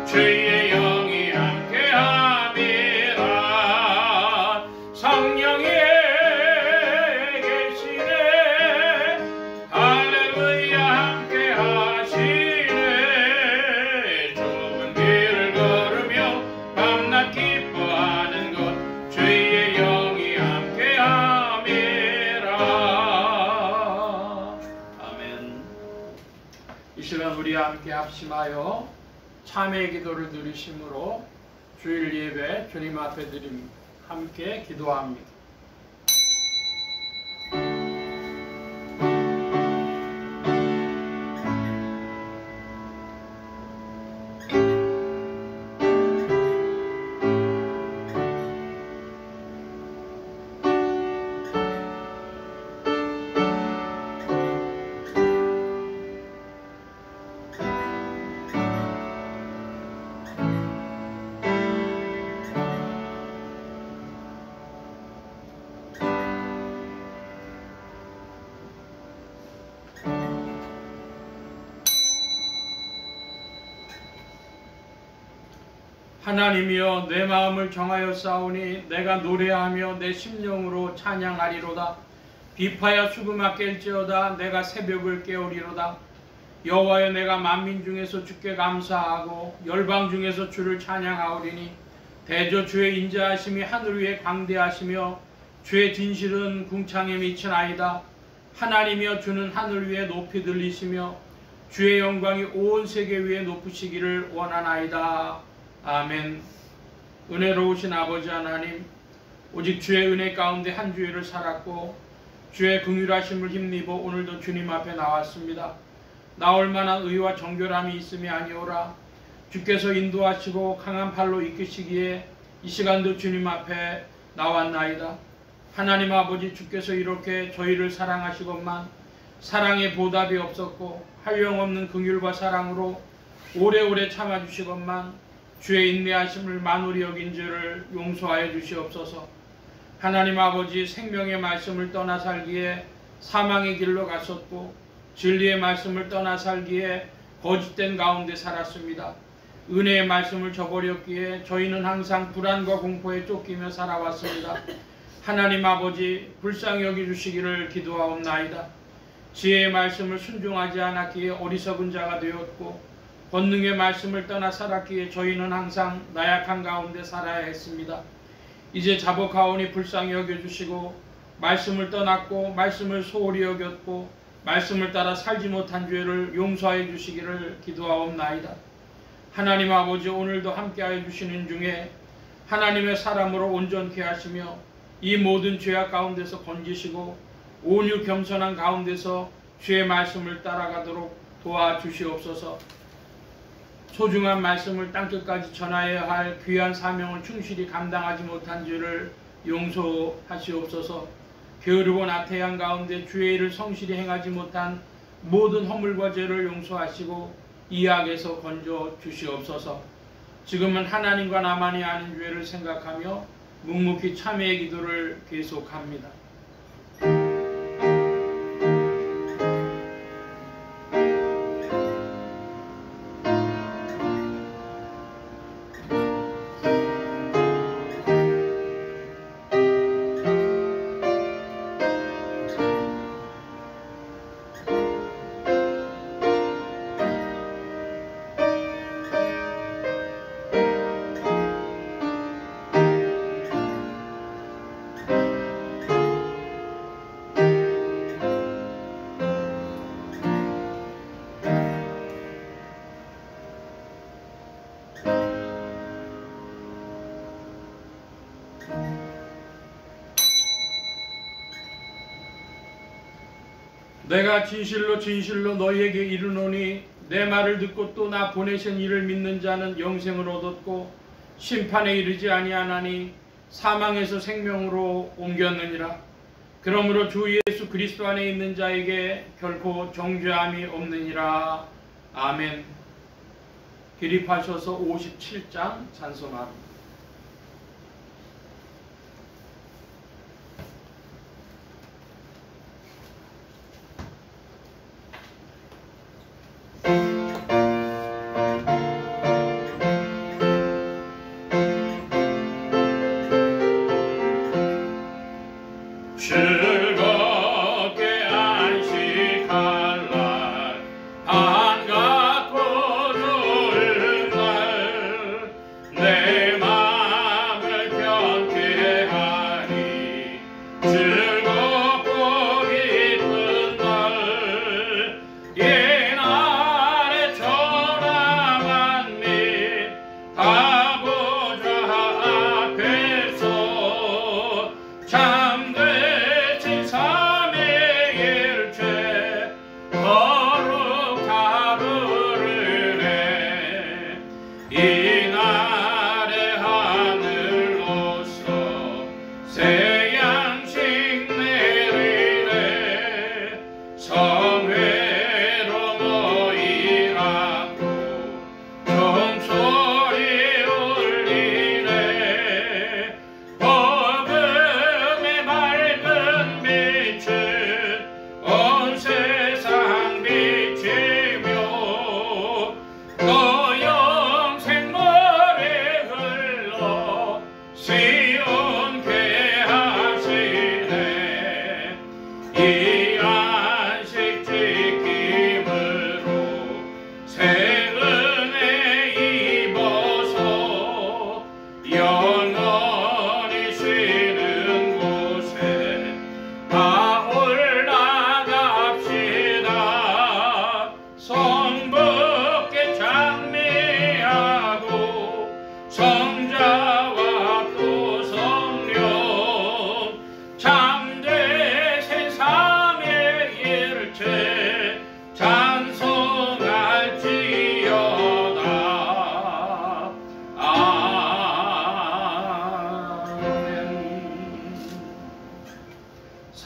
주의 영이 함께함이라. 성령이 계시네. 할렐루야 함께하시네. 좁은 길을 걸으며 밤낮 기뻐하는 것 주의 영이 함께함이라. 아멘. 이 시간 우리 함께 합심하여 참회의 기도를 드리심으로 주일 예배 주님 앞에 드립니다. 함께 기도합니다. 하나님이여 내 마음을 정하여 싸우니 내가 노래하며 내 심령으로 찬양하리로다. 비파야 수금아 깰지어다. 내가 새벽을 깨우리로다. 여호와여 내가 만민 중에서 주께 감사하고 열방 중에서 주를 찬양하오리니 대저 주의 인자하심이 하늘 위에 광대하시며 주의 진실은 궁창에 미치나이다. 하나님이여 주는 하늘 위에 높이 들리시며 주의 영광이 온 세계 위에 높으시기를 원하나이다. 아멘. 은혜로우신 아버지 하나님, 오직 주의 은혜 가운데 한 주일을 살았고 주의 긍휼하심을 힘입어 오늘도 주님 앞에 나왔습니다. 나올 만한 의와 정결함이 있음이 아니오라. 주께서 인도하시고 강한 팔로 이끄시기에 이 시간도 주님 앞에 나왔나이다. 하나님 아버지, 주께서 이렇게 저희를 사랑하시건만 사랑에 보답이 없었고 한량없는 긍휼과 사랑으로 오래오래 참아주시건만 주의 인내하심을 만홀히 여긴 죄를 용서하여 주시옵소서. 하나님 아버지, 생명의 말씀을 떠나 살기에 사망의 길로 갔었고 진리의 말씀을 떠나 살기에 거짓된 가운데 살았습니다. 은혜의 말씀을 저버렸기에 저희는 항상 불안과 공포에 쫓기며 살아왔습니다. 하나님 아버지, 불쌍히 여겨주시기를 기도하옵나이다. 지혜의 말씀을 순종하지 않았기에 어리석은 자가 되었고 권능의 말씀을 떠나 살았기에 저희는 항상 나약한 가운데 살아야 했습니다. 이제 자복하오니 불쌍히 여겨주시고 말씀을 떠났고 말씀을 소홀히 여겼고 말씀을 따라 살지 못한 죄를 용서하여 주시기를 기도하옵나이다. 하나님 아버지, 오늘도 함께하여 주시는 중에 하나님의 사람으로 온전케 하시며 이 모든 죄악 가운데서 건지시고 온유 겸손한 가운데서 주의 말씀을 따라가도록 도와주시옵소서. 소중한 말씀을 땅끝까지 전하여야 할 귀한 사명을 충실히 감당하지 못한 죄를 용서하시옵소서. 게으르고 나태한 가운데 주의 일을 성실히 행하지 못한 모든 허물과 죄를 용서하시고 이 악에서 건져 주시옵소서. 지금은 하나님과 나만이 아는 죄를 생각하며 묵묵히 참회의 기도를 계속합니다. 내가 진실로 진실로 너희에게 이르노니 내 말을 듣고 또 나 보내신 이를 믿는 자는 영생을 얻었고 심판에 이르지 아니하나니 사망에서 생명으로 옮겼느니라. 그러므로 주 예수 그리스도 안에 있는 자에게 결코 정죄함이 없느니라. 아멘. 기립하셔서 57장 찬송합니다.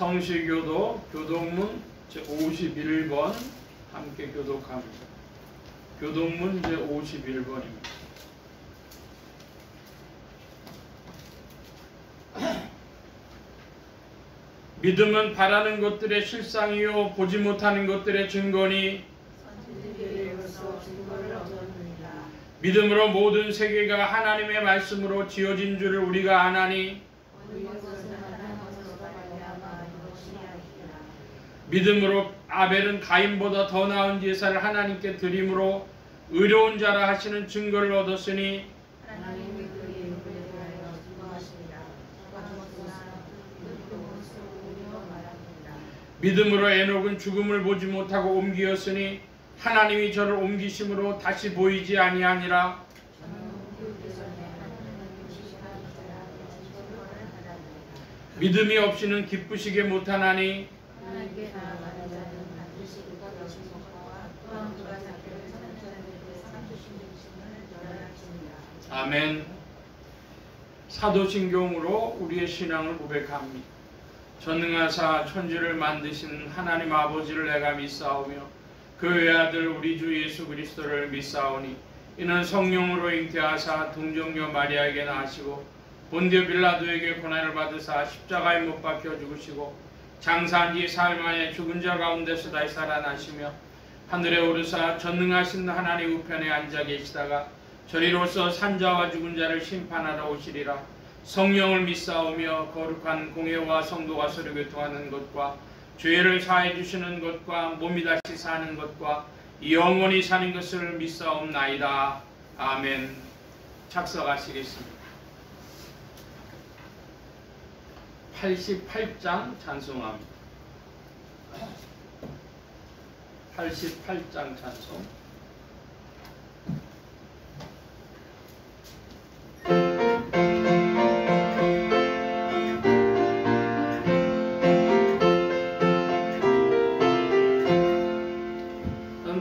성시교도 교동문 제51번 함께 교독합니다. 교동문 제51번입니다. 믿음은 바라는 것들의 실상이요 보지 못하는 것들의 증거니 믿음으로 모든 세계가 하나님의 말씀으로 지어진 줄을 우리가 아나니 믿음으로 아벨은 가인보다 더 나은 제사를 하나님께 드림으로 의로운 자라 하시는 증거를 얻었으니 믿음으로 에녹은 죽음을 보지 못하고 옮기었으니 하나님이 저를 옮기심으로 다시 보이지 아니하니라. 믿음이 없이는 기쁘시게 못하나니 아멘. 사도신경으로 우리의 신앙을 고백합니다. 전능하사 천지를 만드신 하나님 아버지를 내가 믿사오며 그 외아들 우리 주 예수 그리스도를 믿사오니 이는 성령으로 잉태하사 동정녀 마리아에게 나시고 본디오 빌라도에게 고난을 받으사 십자가에 못 박혀 죽으시고 장사한 지 사흘 만에 죽은 자 가운데서 다시 살아나시며 하늘에 오르사 전능하신 하나님 우편에 앉아 계시다가 저리로서 산자와 죽은 자를 심판하러 오시리라. 성령을 믿사오며 거룩한 공회와 성도가 서로 교통하는 것과 죄를 사해 주시는 것과 몸이 다시 사는 것과 영원히 사는 것을 믿사옵나이다. 아멘. 착석하시겠습니다. 88장 찬송합니다. 88장 찬송.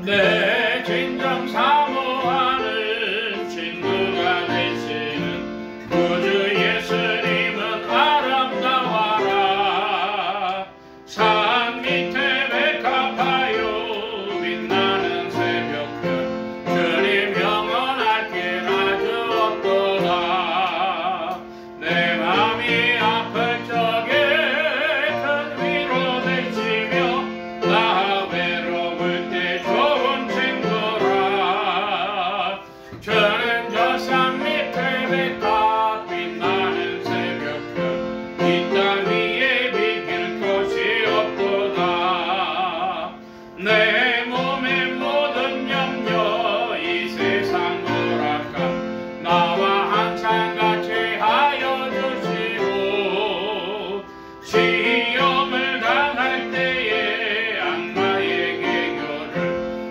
내 진정 사모하는 친구가 되시는 구주 예수님은 아름다워라. 산 밑에 백합하여 빛나는 새벽별 주님 영원할 길 아주 없도다. 내 맘이 아플 적에 큰 위로 되시며 나 외로울 때 좋은 친구라. 저는 저 산 밑에 백합 빛나는 새벽별 이 땅 위에 비길 것이 없도다. 내 몸의 모든 염려 이 세상 고락함 나와 한창 같이 하여 주시고 시험을 당할 때에 악마의 개교를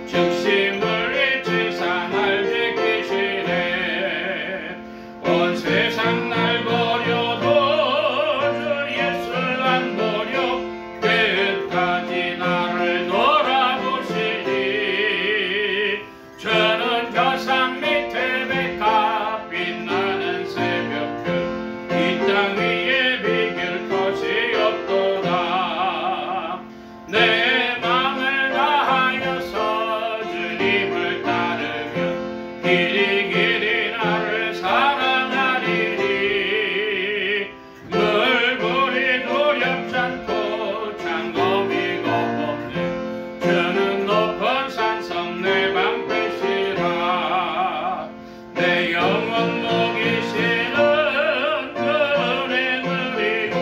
즉심을 잃지 상을 지키시네. 온 세상 날 버려도 주 예수 안 버려 끝까지 나를 돌아보시니. 저는 저 산 밑에 백합 빛나는 새벽별 이 땅 위에 비길 것이 없도다. 내 맘을 다하여서 주님을 따르면 길이 길이 나를 사랑하리니. 물불이 두렵지 않고 장검이 겁없네. 저는 높은 산성 내 방패시라. 내 영혼 먹이시는 그 은행을 이고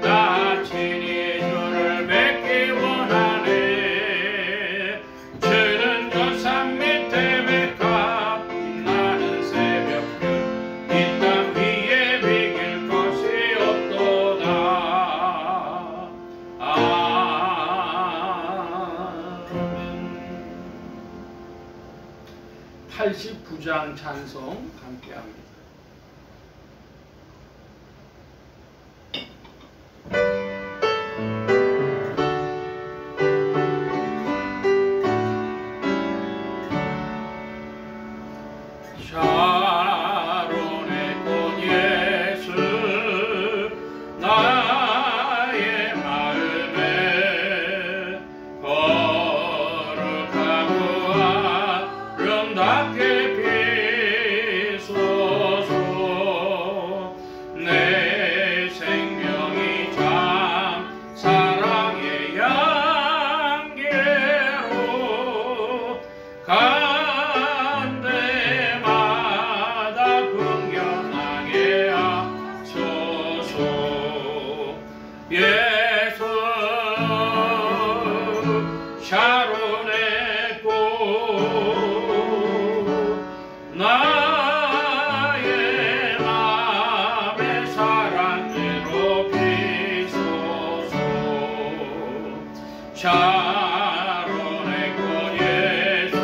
나 친히 주를 뵙기 원하네. 저는 저 산 밑에 백합 빛나는 새벽별 이 땅 위에 비길 것이 없도다. 아멘. 89장 찬송 함께합니다. 샤론의 꽃 예수 나의 마음 샤론의 꽃 예수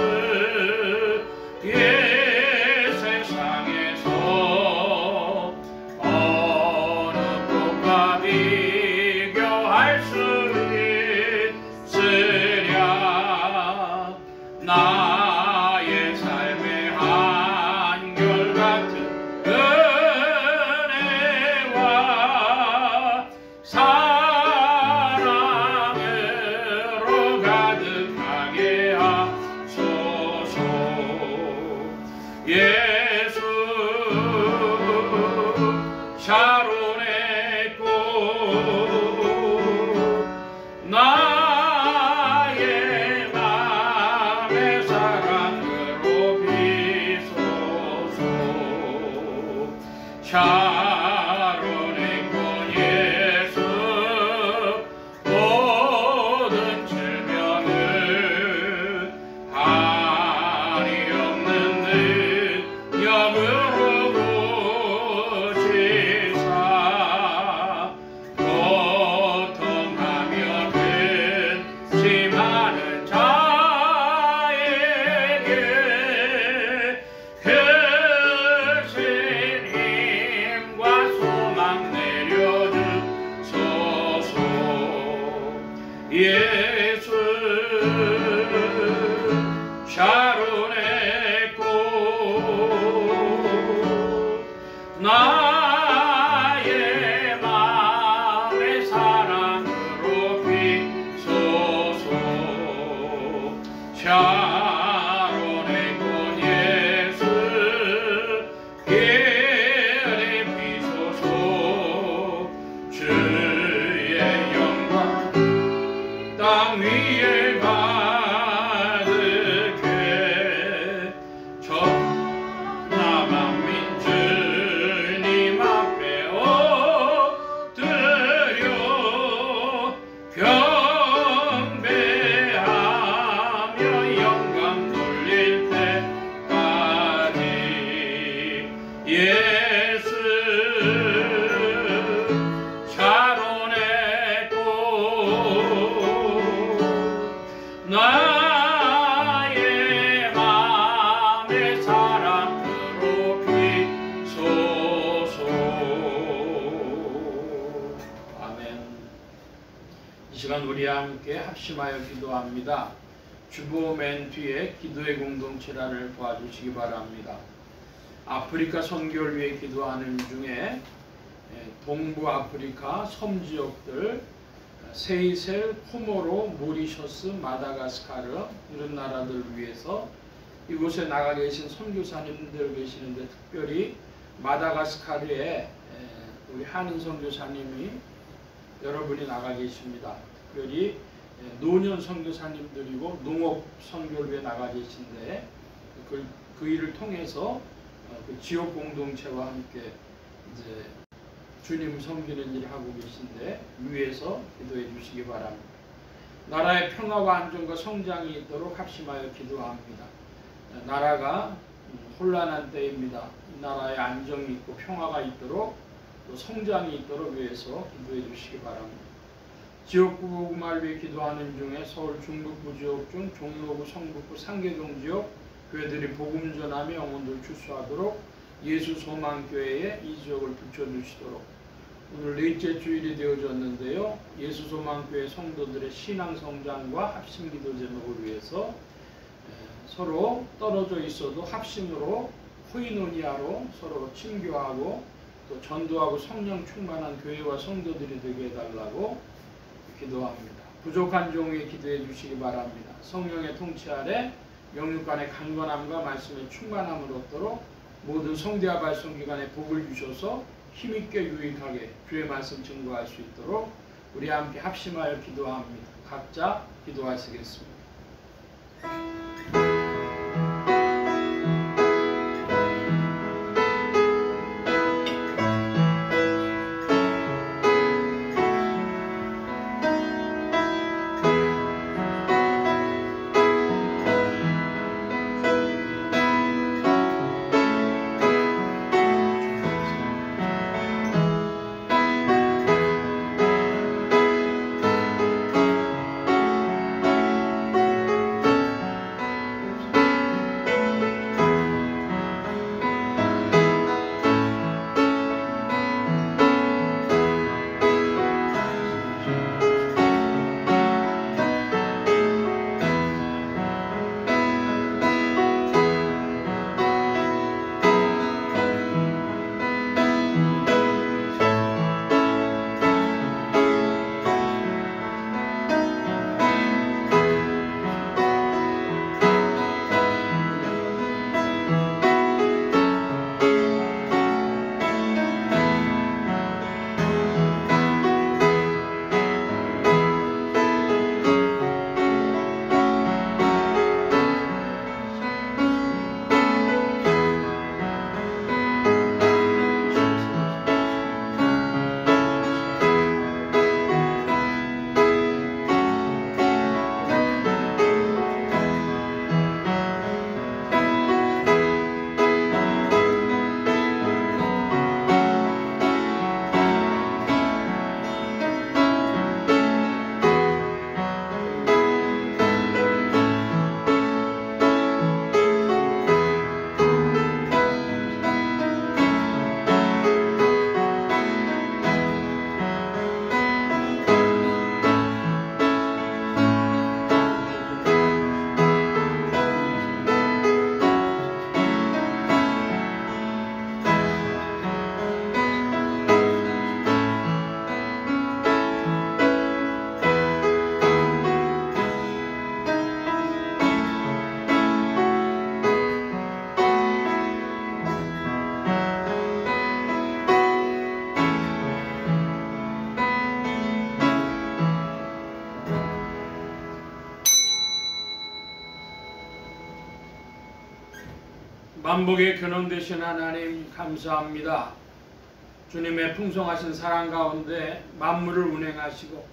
이 세상에서 어느 꽃과 비교할 수 있으랴. 나의 삶의 한결같은 은혜와 사랑으로 가득하게 하소서. 예수 샤론의 꽃 나의 맘의 사랑으로 비소서. 샤론의 꽃 예수 모든 질병을 한이 없는 능력으로 고치사 고통하며 근심하는 자에게 크신 힘과 소망 내려주소서. 예수 샤론의 꽃 나의 맘의 사랑으로 비소서. 샤론의 꽃 예수 길이 비소서. 주의 영광 땅 위에 가득해 전남 만민 주님 앞에 엎드려 경배하며 영광 돌릴 때까지. 예수 샤론의 꽃 나의 맘의 사랑으로 비소서. 아멘. 이 시간 우리 함께 합심하여 기도합니다. 주보 맨 뒤에 기도의 공동체라를 도와주시기 바랍니다. 아프리카 선교를 위해 기도하는 중에 동부 아프리카 섬지역들 세이셀, 코모로, 모리셔스, 마다가스카르 이런 나라들을 위해서 이곳에 나가 계신 선교사님들 계시는데 특별히 마다가스카르에 우리 한인 선교사님이 여러분이 나가 계십니다. 특별히 노년 선교사님들이고 농업 선교를 위해 나가 계신데 그 일을 통해서 그 지역 공동체와 함께 이제 주님 섬기는 일을 하고 계신데 위에서 기도해 주시기 바랍니다. 나라의 평화와 안정과 성장이 있도록 합심하여 기도합니다. 나라가 혼란한 때입니다. 이 나라에 안정이 있고 평화가 있도록 또 성장이 있도록 위해서 기도해 주시기 바랍니다. 지역구 복음을 위해 기도하는 중에 서울 중북부 지역 중 종로구, 성북구, 상계동 지역 교회들이 복음 전하며 영혼들 출소하도록 예수 소망교회에 이 지역을 붙여주시도록 오늘 넷째 주일이 되어졌는데요. 예수 소망교회 성도들의 신앙 성장과 합심 기도 제목을 위해서 서로 떨어져 있어도 합심으로 코이노니아로 서로 친교하고 또 전도하고 성령 충만한 교회와 성도들이 되게 해달라고 기도합니다. 부족한 종에게 기도해 주시기 바랍니다. 성령의 통치 아래 영육 간의 강건함과 말씀의 충만함을 얻도록 모든 성대와 발송기관에 복을 주셔서 힘있게 유익하게 주의 말씀 증거할 수 있도록 우리 함께 합심하여 기도합니다. 각자 기도하시겠습니다. 만복의 근원 되신 하나님 감사합니다. 주님의 풍성하신 사랑 가운데 만물을 운행하시고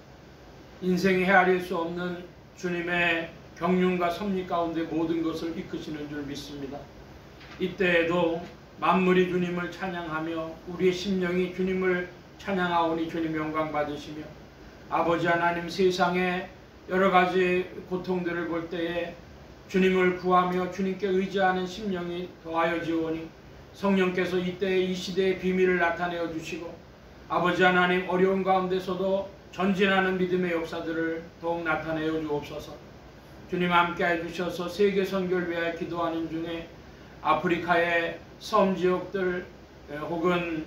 인생에 헤아릴 수 없는 주님의 경륜과 섭리 가운데 모든 것을 이끄시는 줄 믿습니다. 이때에도 만물이 주님을 찬양하며 우리의 심령이 주님을 찬양하오니 주님 영광 받으시며 아버지 하나님 세상에 여러 가지 고통들을 볼 때에 주님을 구하며 주님께 의지하는 심령이 더하여지오니 성령께서 이때 이 시대의 비밀을 나타내어 주시고 아버지 하나님 어려운 가운데서도 전진하는 믿음의 역사들을 더욱 나타내어 주옵소서. 주님 함께해 주셔서 세계 선교를 위하여 기도하는 중에 아프리카의 섬 지역들 혹은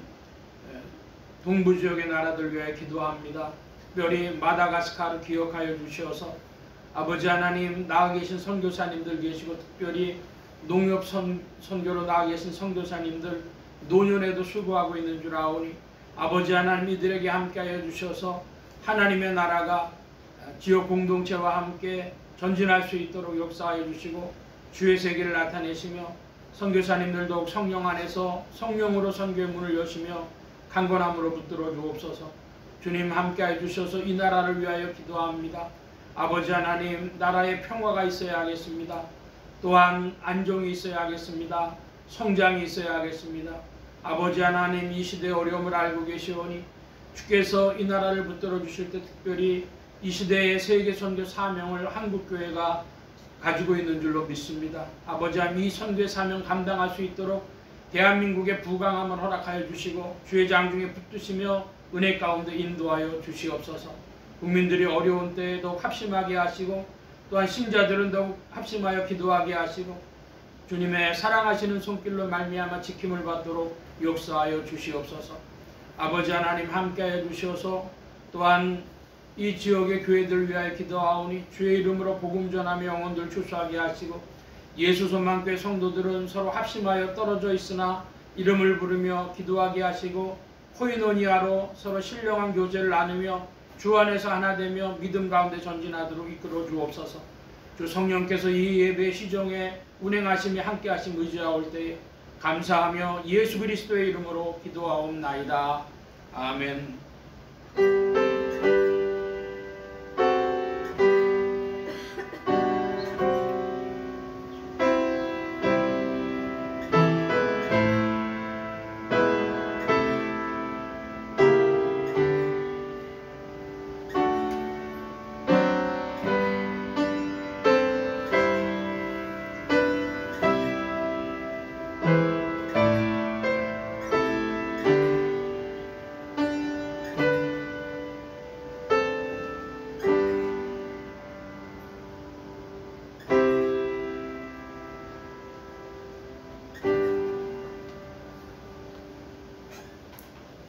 동부 지역의 나라들 위하여 기도합니다. 특별히 마다가스카르 기억하여 주셔서 아버지 하나님 나아 계신 선교사님들 계시고 특별히 농협 선교로 나아 계신 선교사님들 노년에도 수고하고 있는 줄 아오니 아버지 하나님 이들에게 함께하여 주셔서 하나님의 나라가 지역 공동체와 함께 전진할 수 있도록 역사하여 주시고 주의 세계를 나타내시며 선교사님들 더욱 성령 안에서 성령으로 선교의 문을 여시며 강건함으로 붙들어 주옵소서. 주님 함께하여 주셔서 이 나라를 위하여 기도합니다. 아버지 하나님 나라에 평화가 있어야 하겠습니다. 또한 안정이 있어야 하겠습니다. 성장이 있어야 하겠습니다. 아버지 하나님 이 시대의 어려움을 알고 계시오니 주께서 이 나라를 붙들어 주실 때 특별히 이 시대의 세계 선교 사명을 한국교회가 가지고 있는 줄로 믿습니다. 아버지 하나님 이 선교의 사명 감당할 수 있도록 대한민국의 부강함을 허락하여 주시고 주의 장중에 붙드시며 은혜 가운데 인도하여 주시옵소서. 국민들이 어려운 때에 더욱 합심하게 하시고 또한 신자들은 더욱 합심하여 기도하게 하시고 주님의 사랑하시는 손길로 말미암아 지킴을 받도록 역사하여 주시옵소서. 아버지 하나님 함께하여 주셔서 또한 이 지역의 교회들 위하여 기도하오니 주의 이름으로 복음 전하며 영혼들 출소하게 하시고 예수 소망교회 성도들은 서로 합심하여 떨어져 있으나 이름을 부르며 기도하게 하시고 코이노니아로 서로 신령한 교제를 나누며 주 안에서 하나 되며 믿음 가운데 전진하도록 이끌어 주옵소서. 주 성령께서 이 예배 시정에 운행하심이 함께하심 의지하올 때에 감사하며 예수 그리스도의 이름으로 기도하옵나이다. 아멘.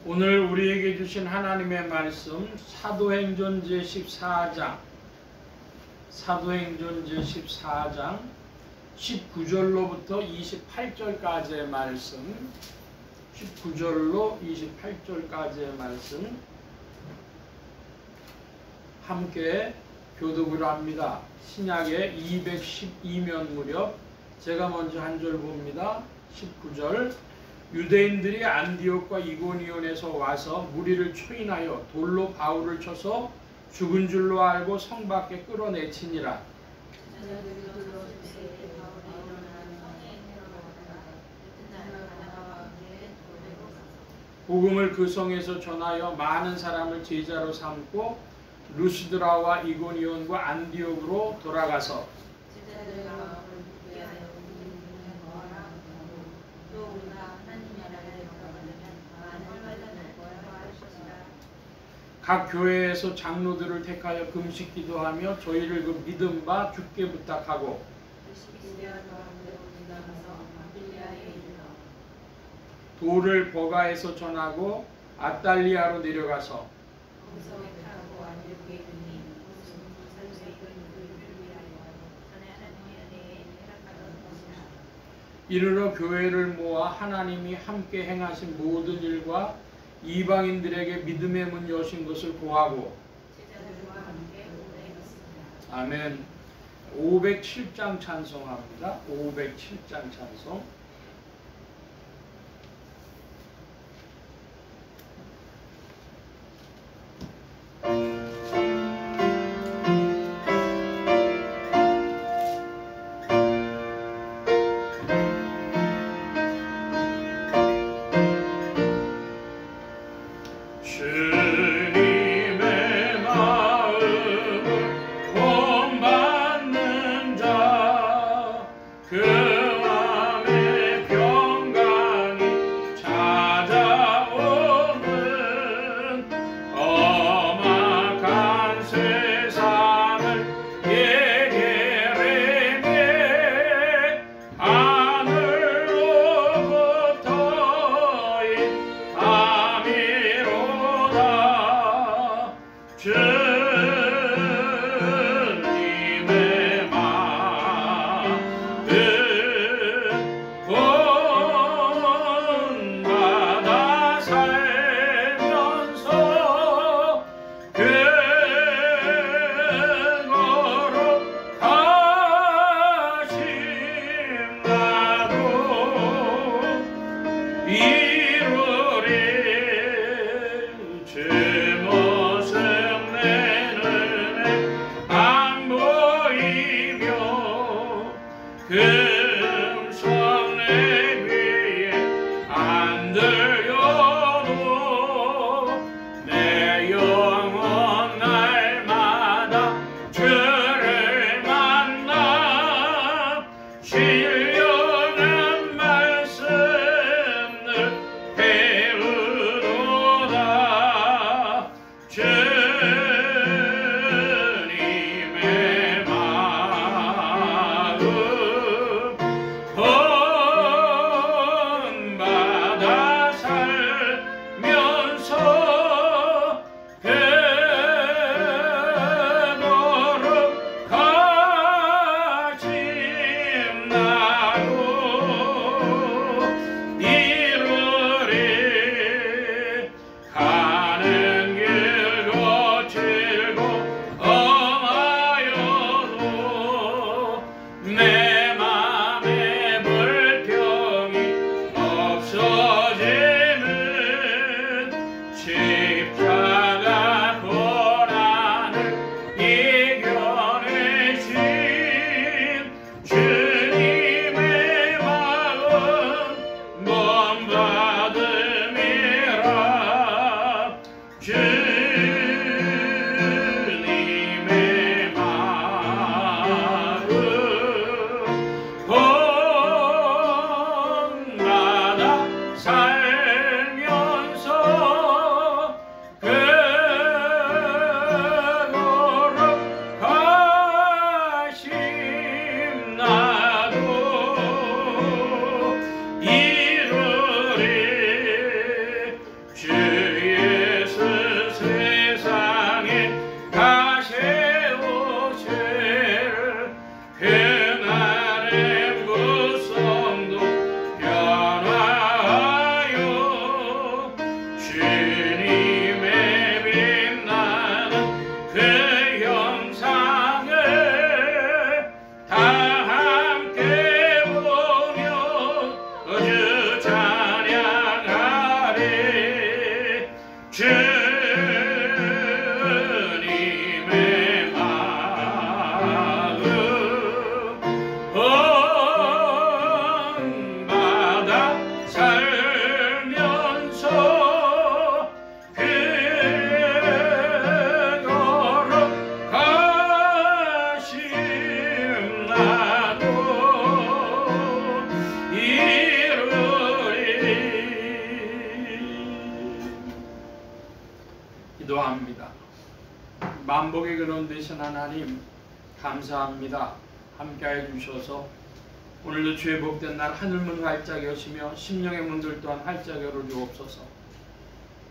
오늘 우리에게 주신 하나님의 말씀 사도행전 제14장 19절로부터 28절까지의 말씀 19절로 28절까지의 말씀 함께 교독을 합니다. 신약의 212면 무렵 제가 먼저 한 절 봅니다. 19절 유대인들이 안디옥과 이고니온에서 와서 무리를 초인하여 돌로 바울을 쳐서 죽은 줄로 알고 성 밖에 끌어내치니라. 복음을 그 성에서 전하여 많은 사람을 제자로 삼고 루스드라와 이고니온과 안디옥으로 돌아가서 각 교회에서 장로들을 택하여 금식 기도하며 저희를 그 믿음 바 주께 부탁하고 돌을 버가에서 전하고 아달리아로 내려가서 이르러 교회를 모아 하나님이 함께 행하신 모든 일과 이방인들에게 믿음의 문 여신 것을 고하고 아멘. 507장 찬송합니다. 507장 찬송 이루리 주 모습 내 눈에 안 보이며 금성 내 귀에 안 들려도 내 영혼 날마다 주를 만나 신령한 말씀을 배우도다. 주님의 마음 본받아 살면서 그노릇 가심나고 이루리 가는 길 거칠고 험하여도 내 맘에 불평이 없어지는 십자가 고난을 이겨내신 주님의 마음 본받음이라. 주님의 마음 본받아 살면서 그노릇 가심나도 이루리. 주 예수 세상에 가세우실 그날의 무성도 변화하여 주님의 빛나는 그 형상을 다 함께 보며 주 찬양하리. 주님의 마음 본받아 살면서 그노릇 가심나도 이루리. 기도합니다. 만복의 근원 되신 하나님 감사합니다. 함께해 주셔서 오늘도 주의 복된 날 하늘문 활짝 여시며 심령의 문들 또한 활짝 열어 주옵소서.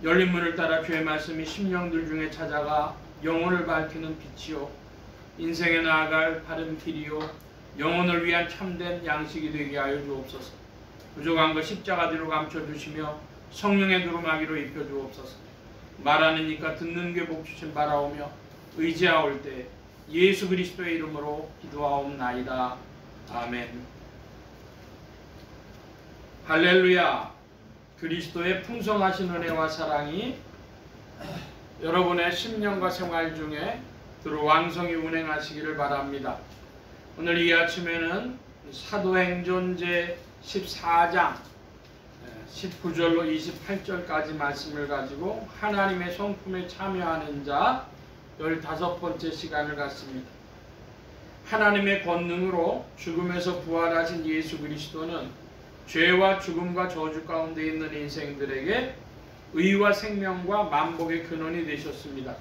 열린 문을 따라 주의 말씀이 심령들 중에 찾아가 영혼을 밝히는 빛이요 인생에 나아갈 바른 길이요 영혼을 위한 참된 양식이 되게 하여 주옵소서. 부족한 것 십자가 뒤로 감춰주시며 성령의 두루마기로 입혀주옵소서. 말하는 이가 듣는 게 복주신 바라오며 의지하올 때 예수 그리스도의 이름으로 기도하옵나이다. 아멘. 할렐루야. 그리스도의 풍성하신 은혜와 사랑이 여러분의 심령과 생활 중에 두루 왕성히 운행하시기를 바랍니다. 오늘 이 아침에는 사도행전 제 14장 19절로 28절까지 말씀을 가지고 하나님의 성품에 참여하는 자 15번째 시간을 갖습니다. 하나님의 권능으로 죽음에서 부활하신 예수 그리스도는 죄와 죽음과 저주 가운데 있는 인생들에게 의와 생명과 만복의 근원이 되셨습니다.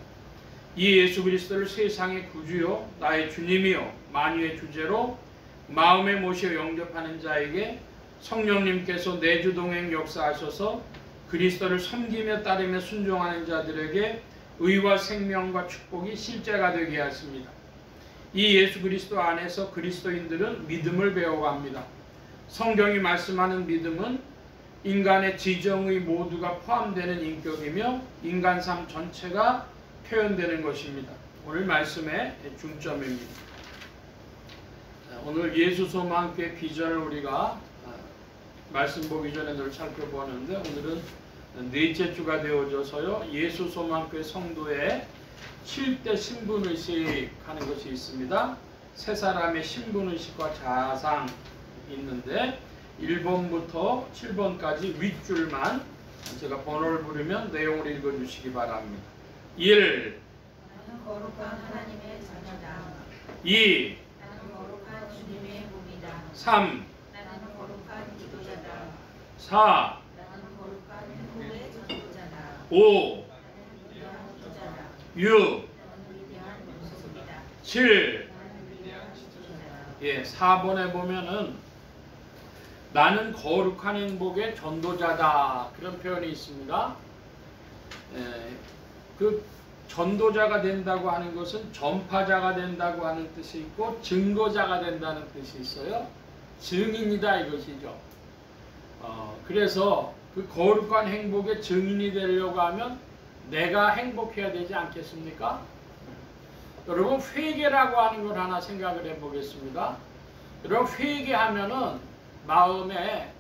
이 예수 그리스도를 세상의 구주요 나의 주님이요 만유의 주제로 마음에 모시어 영접하는 자에게 성령님께서 내주동행 역사하셔서 그리스도를 섬기며 따르며 순종하는 자들에게 의와 생명과 축복이 실제가 되게 하십니다. 이 예수 그리스도 안에서 그리스도인들은 믿음을 배워갑니다. 성경이 말씀하는 믿음은 인간의 지정의 모두가 포함되는 인격이며 인간 삶 전체가 표현되는 것입니다. 오늘 말씀의 중점입니다. 오늘 예수 소망교회 비전을 우리가 말씀 보기 전에 늘 살펴보는데 오늘은 넷째 주가 되어져서요. 예수 소망교회 성도의 7대 신분의식 하는 것이 있습니다. 세 사람의 신분의식과 자상 있는데 1번부터 7번까지 윗줄만 제가 번호를 부르면 내용을 읽어주시기 바랍니다. 1. 나는 거룩한 하나님의 자녀다. 2. 나는 거룩한 주님의 몸이다. 3. 나는 거룩한 기도자다. 4. 나는 거룩한 행복의 전도자다. 5. 나는 위대한 기자다. 6. 나는 위대한 연속이다. 7. 나는 위대한 지도자다. 예, 4번에 보면은 나는 거룩한 행복의 전도자다 그런 표현이 있습니다. 그 전도자가 된다고 하는 것은 전파자가 된다고 하는 뜻이 있고 증거자가 된다는 뜻이 있어요. 증인이다 이것이죠. 그래서 그 거룩한 행복의 증인이 되려고 하면 내가 행복해야 되지 않겠습니까? 여러분 회개라고 하는 걸 하나 생각을 해보겠습니다. 여러분 회개하면은 마음에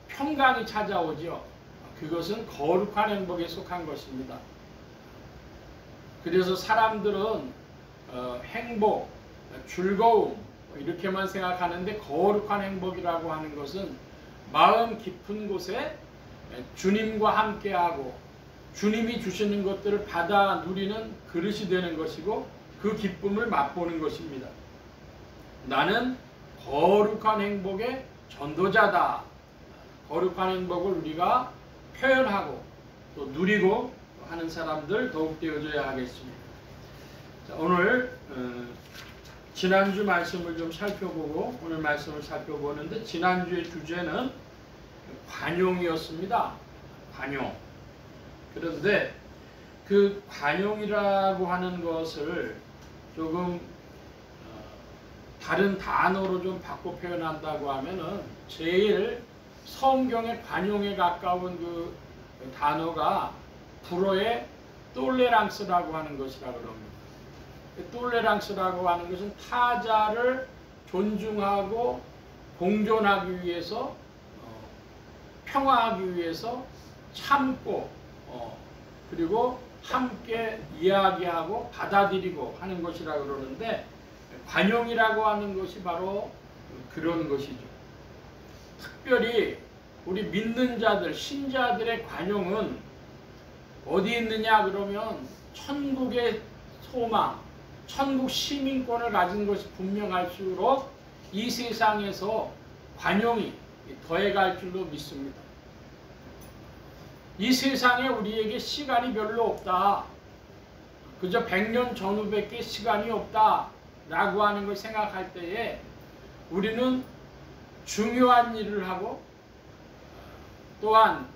평강이 찾아오죠. 그것은 거룩한 행복에 속한 것입니다. 그래서 사람들은 행복, 즐거움 이렇게만 생각하는데 거룩한 행복이라고 하는 것은 마음 깊은 곳에 주님과 함께하고 주님이 주시는 것들을 받아 누리는 그릇이 되는 것이고 그 기쁨을 맛보는 것입니다. 나는 거룩한 행복의 전도자다. 거룩한 행복을 우리가 표현하고 또 누리고 하는 사람들 더욱 되어져야 하겠습니다. 자, 오늘 지난주 말씀을 좀 살펴보고 오늘 말씀을 살펴보는데 지난주의 주제는 관용이었습니다. 관용. 그런데 그 관용이라고 하는 것을 조금 다른 단어로 좀 바꿔 표현한다고 하면은 제일 성경의 관용에 가까운 그 단어가 불어의 똘레랑스라고 하는 것이라고 합니다. 똘레랑스라고 하는 것은 타자를 존중하고 공존하기 위해서 평화하기 위해서 참고 그리고 함께 이야기하고 받아들이고 하는 것이라고 그러는데 관용이라고 하는 것이 바로 그런 것이죠. 특별히 우리 믿는 자들, 신자들의 관용은 어디 있느냐 그러면 천국의 소망, 천국 시민권을 가진 것이 분명할수록 이 세상에서 관용이 더해갈 줄로 믿습니다. 이 세상에 우리에게 시간이 별로 없다. 그저 100년 전후밖에 시간이 없다. 라고 하는 걸 생각할 때에 우리는 중요한 일을 하고 또한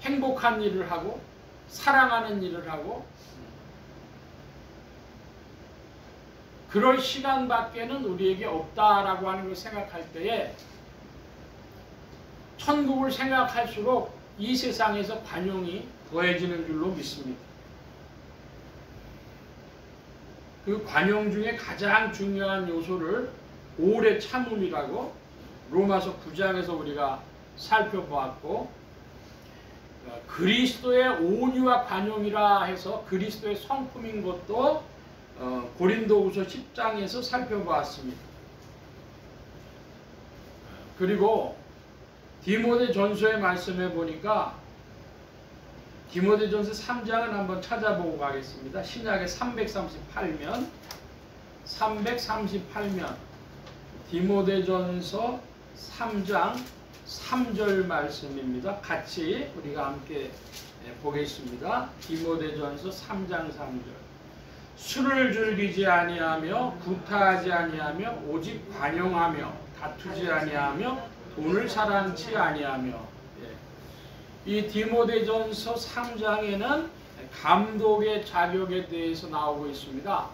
행복한 일을 하고 사랑하는 일을 하고 그럴 시간밖에는 우리에게 없다라고 하는 걸 생각할 때에 천국을 생각할수록 이 세상에서 관용이 더해지는 줄로 믿습니다. 그 관용 중에 가장 중요한 요소를 오래 참음이라고 로마서 9장에서 우리가 살펴보았고 그리스도의 온유와 관용이라 해서 그리스도의 성품인 것도 고린도후서 10장에서 살펴보았습니다. 그리고 디모데전서의 말씀에 보니까 디모데전서 3장을 한번 찾아보고 가겠습니다. 신약의 338면 디모데전서 3장 3절 말씀입니다. 같이 우리가 함께 보겠습니다. 디모데전서 3장 3절 술을 즐기지 아니하며 구타하지 아니하며 오직 관용하며 다투지 아니하며 돈을 사랑치 아니하며 이 디모데전서 3장에는 감독의 자격에 대해서 나오고 있습니다.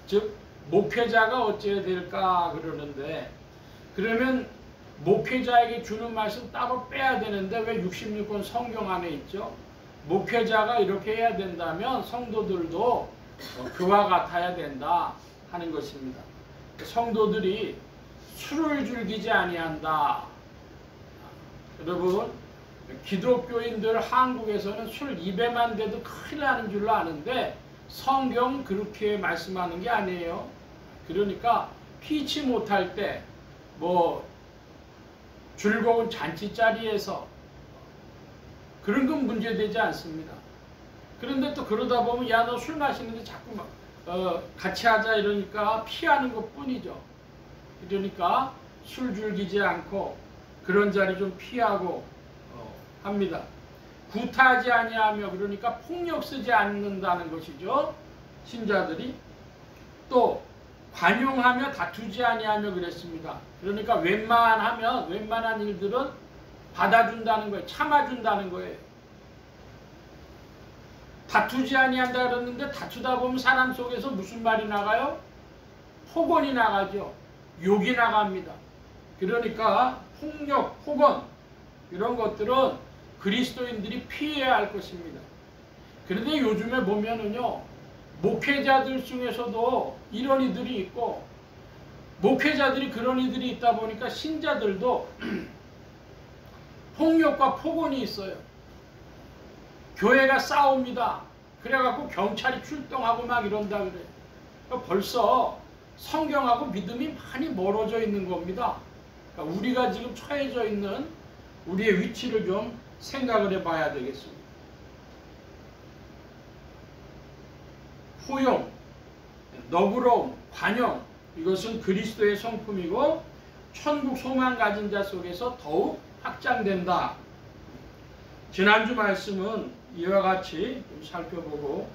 즉 목회자가 어찌해야 될까 그러는데 그러면 목회자에게 주는 말씀 따로 빼야 되는데 왜 66권 성경 안에 있죠? 목회자가 이렇게 해야 된다면 성도들도 그와 같아야 된다 하는 것입니다. 성도들이 술을 즐기지 아니한다. 여러분, 기독교인들 한국에서는 술 입에만 대도 큰일 나는 줄로 아는데 성경 그렇게 말씀하는 게 아니에요. 그러니까 피치 못할 때 뭐 즐거운 잔치 자리에서 그런 건 문제되지 않습니다. 그런데 또 그러다 보면 야, 너 술 마시는데 자꾸 막 같이 하자 이러니까 피하는 것 뿐이죠. 그러니까 술 즐기지 않고 그런 자리 좀 피하고 합니다. 구타하지 아니하며, 그러니까 폭력 쓰지 않는다는 것이죠. 신자들이. 또 관용하며 다투지 아니하며 그랬습니다. 그러니까 웬만한 일들은 받아준다는 거예요. 참아준다는 거예요. 다투지 아니한다 그러는데 다투다 보면 사람 속에서 무슨 말이 나가요? 폭언이 나가죠. 욕이 나갑니다. 그러니까 폭력, 폭언 이런 것들은 그리스도인들이 피해야 할 것입니다. 그런데 요즘에 보면은요, 목회자들 중에서도 이런 이들이 있고, 목회자들이 그런 이들이 있다 보니까 신자들도 폭력과 폭언이 있어요. 교회가 싸웁니다. 그래갖고 경찰이 출동하고 막 이런다 그래요. 벌써 성경하고 믿음이 많이 멀어져 있는 겁니다. 그러니까 우리가 지금 처해져 있는 우리의 위치를 좀 생각을 해봐야 되겠습니다. 포용, 너그러움, 관용, 이것은 그리스도의 성품이고 천국 소망 가진 자 속에서 더욱 확장된다. 지난주 말씀은 이와 같이 좀 살펴보고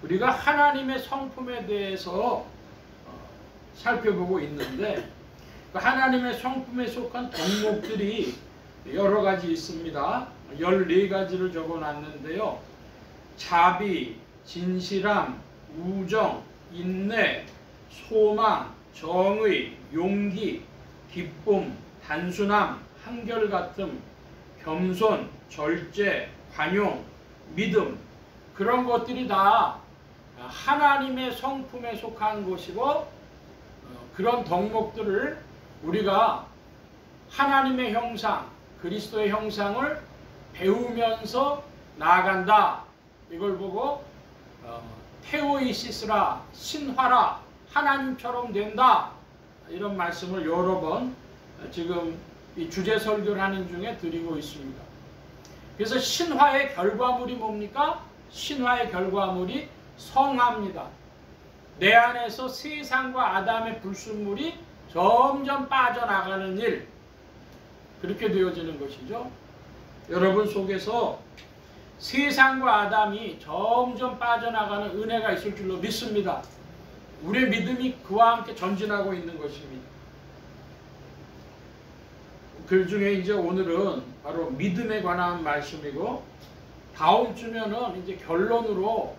우리가 하나님의 성품에 대해서 살펴보고 있는데, 하나님의 성품에 속한 덕목들이 여러 가지 있습니다. 14가지를 적어놨는데요. 자비, 진실함, 우정, 인내, 소망, 정의, 용기, 기쁨, 단순함, 한결같음, 겸손, 절제, 관용, 믿음, 그런 것들이 다 하나님의 성품에 속한 것이고, 그런 덕목들을 우리가 하나님의 형상, 그리스도의 형상을 배우면서 나아간다. 이걸 보고 테오이시스라, 신화라, 하나님처럼 된다. 이런 말씀을 여러 번 지금 이 주제 설교를 하는 중에 드리고 있습니다. 그래서 신화의 결과물이 뭡니까? 신화의 결과물이 성화입니다. 내 안에서 세상과 아담의 불순물이 점점 빠져나가는 일, 그렇게 되어지는 것이죠. 여러분 속에서 세상과 아담이 점점 빠져나가는 은혜가 있을 줄로 믿습니다. 우리의 믿음이 그와 함께 전진하고 있는 것입니다. 그 중에 이제 오늘은 바로 믿음에 관한 말씀이고, 다음 주면은 이제 결론으로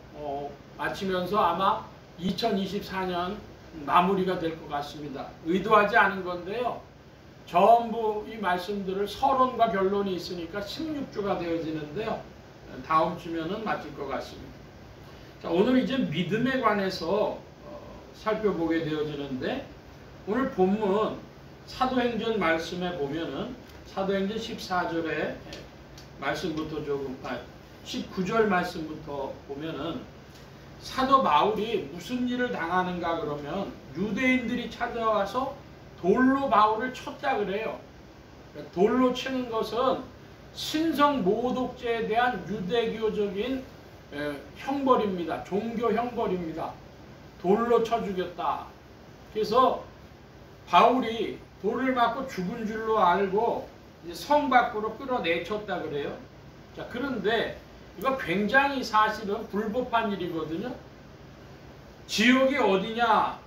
마치면서 아마 2024년 마무리가 될 것 같습니다. 의도하지 않은 건데요. 전부 이 말씀들을 서론과 결론이 있으니까 16주가 되어지는데요. 다음 주면은 마칠 것 같습니다. 자, 오늘 이제 믿음에 관해서 살펴보게 되어지는데, 오늘 본문 사도행전 말씀에 보면은 사도행전 14절의 말씀부터 19절 말씀부터 보면은 사도 바울이 무슨 일을 당하는가 그러면 유대인들이 찾아와서 돌로 바울을 쳤다 그래요. 돌로 치는 것은 신성 모독죄에 대한 유대교적인 형벌입니다. 종교 형벌입니다. 돌로 쳐 죽였다. 그래서 바울이 돌을 맞고 죽은 줄로 알고 이제 성 밖으로 끌어내쳤다 그래요. 자, 그런데 이거 굉장히 사실은 불법한 일이거든요. 지옥이 어디냐?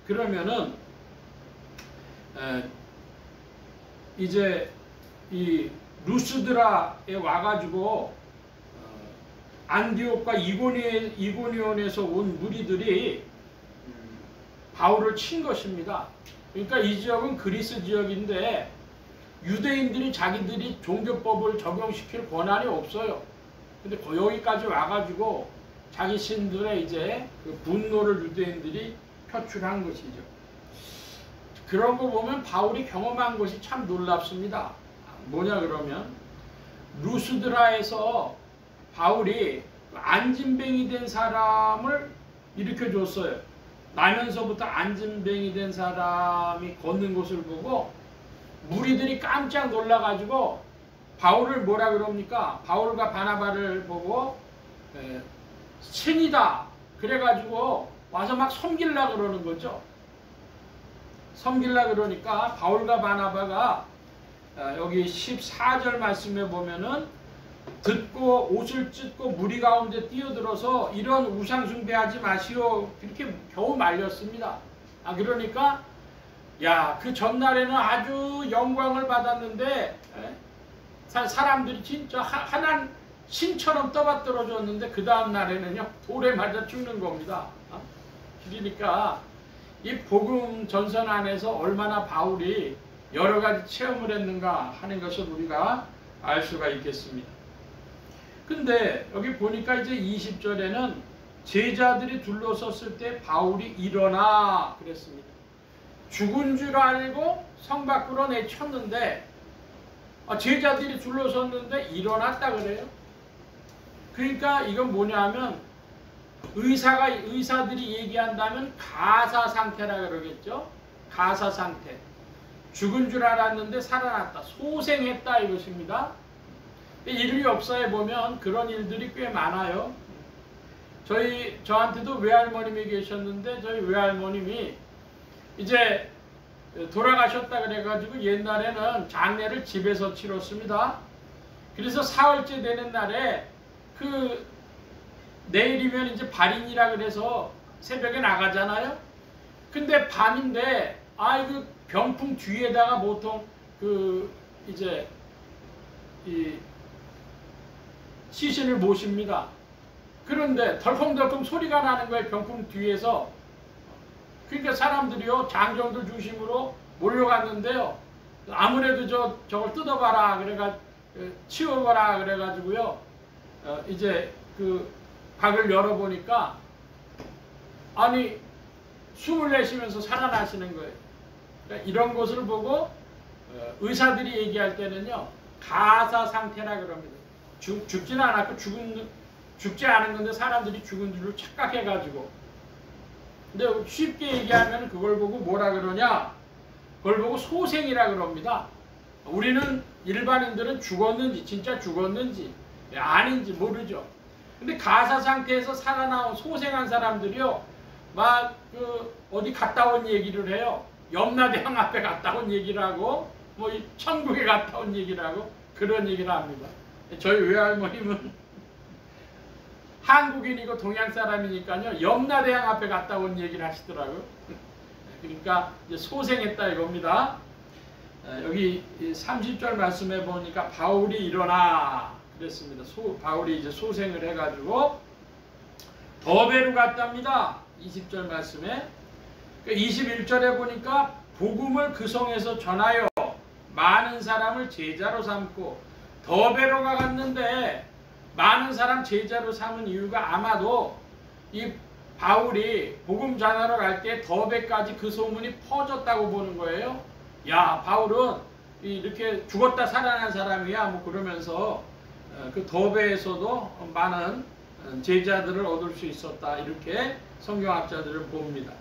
그러면은 이제 이 루스드라에 와가지고 안디옥과 이고니온에서 온 무리들이 바울을 친 것입니다. 그러니까 이 지역은 그리스 지역인데 유대인들이 자기들이 종교법을 적용시킬 권한이 없어요. 근데 여기까지 와가지고 자기 신들의 이제 그 분노를 유대인들이 표출한 것이죠. 그런 거 보면 바울이 경험한 것이 참 놀랍습니다. 뭐냐 그러면 루스드라에서 바울이 안진뱅이 된 사람을 일으켜줬어요. 나면서부터 안진뱅이 된 사람이 걷는 것을 보고 무리들이 깜짝 놀라가지고 바울을 뭐라 그럽니까? 바울과 바나바를 보고 신이다 그래가지고 와서 막 섬기려고 그러는 거죠. 섬기려고 그러니까 바울과 바나바가 여기 14절 말씀에 보면은 듣고 옷을 찢고 무리 가운데 뛰어들어서 이런 우상 숭배하지 마시오 그렇게 겨우 말렸습니다. 그러니까 야, 그 전날에는 아주 영광을 받았는데 사람들이 진짜 하나님 신처럼 떠받들어줬는데 그 다음 날에는요 돌에 맞아 죽는 겁니다. 그러니까 이 복음 전선 안에서 얼마나 바울이 여러 가지 체험을 했는가 하는 것을 우리가 알 수가 있겠습니다. 근데 여기 보니까 이제 20절에는 제자들이 둘러섰을 때 바울이 일어나 그랬습니다. 죽은 줄 알고 성 밖으로 내쳤는데 제자들이 둘러섰는데 일어났다 그래요. 그러니까 이건 뭐냐면 의사들이 얘기한다면 가사 상태라 그러겠죠. 가사 상태. 죽은 줄 알았는데 살아났다. 소생했다 이것입니다. 인류 역사에 보면 그런 일들이 꽤 많아요. 저한테도 외할머님이 계셨는데 저희 외할머님이 이제 돌아가셨다 그래가지고 옛날에는 장례를 집에서 치렀습니다. 그래서 사흘째 되는 날에 내일이면 이제 발인이라 그래서 새벽에 나가잖아요. 근데 밤인데 그 병풍 뒤에다가 보통 이제 이 시신을 모십니다. 그런데 덜컹덜컹 소리가 나는 거예요. 병풍 뒤에서. 그러니까 사람들이요 장정들 중심으로 몰려갔는데요. 아무래도 저걸 뜯어봐라 그래가 치워봐라 그래가지고요. 이제 그 박을 열어보니까 아니 숨을 내쉬면서 살아나시는 거예요. 그러니까 이런 것을 보고 의사들이 얘기할 때는요 가사 상태라 그럽니다. 죽지는 않았고 죽지 않은 건데 사람들이 죽은 줄로 착각해가지고. 근데 쉽게 얘기하면 그걸 보고 뭐라 그러냐? 그걸 보고 소생이라 그럽니다. 우리는 일반인들은 죽었는지 진짜 죽었는지 아닌지 모르죠. 근데 가사 상태에서 살아나온 소생한 사람들이요 막 어디 갔다 온 얘기를 해요. 염라대왕 앞에 갔다 온 얘기를 하고 뭐 천국에 갔다 온 얘기를 하고 그런 얘기를 합니다. 저희 외할머님은 한국인이고 동양 사람이니까요 염라대왕 앞에 갔다 온 얘기를 하시더라고요. 그러니까 이제 소생했다 이겁니다. 여기 30절 말씀해 보니까 바울이 일어나 그랬습니다. 바울이 이제 소생을 해가지고 더베로 갔답니다. 20절 말씀에 21절에 보니까 복음을 그 성에서 전하여 많은 사람을 제자로 삼고 더베로가 갔는데 많은 사람 제자로 삼은 이유가 아마도 이 바울이 복음 전하러 갈 때 더베까지 그 소문이 퍼졌다고 보는 거예요. 야 바울은 이렇게 죽었다 살아난 사람이야 뭐 그러면서 그 더베에서도 많은 제자들을 얻을 수 있었다 이렇게 성경학자들을 봅니다.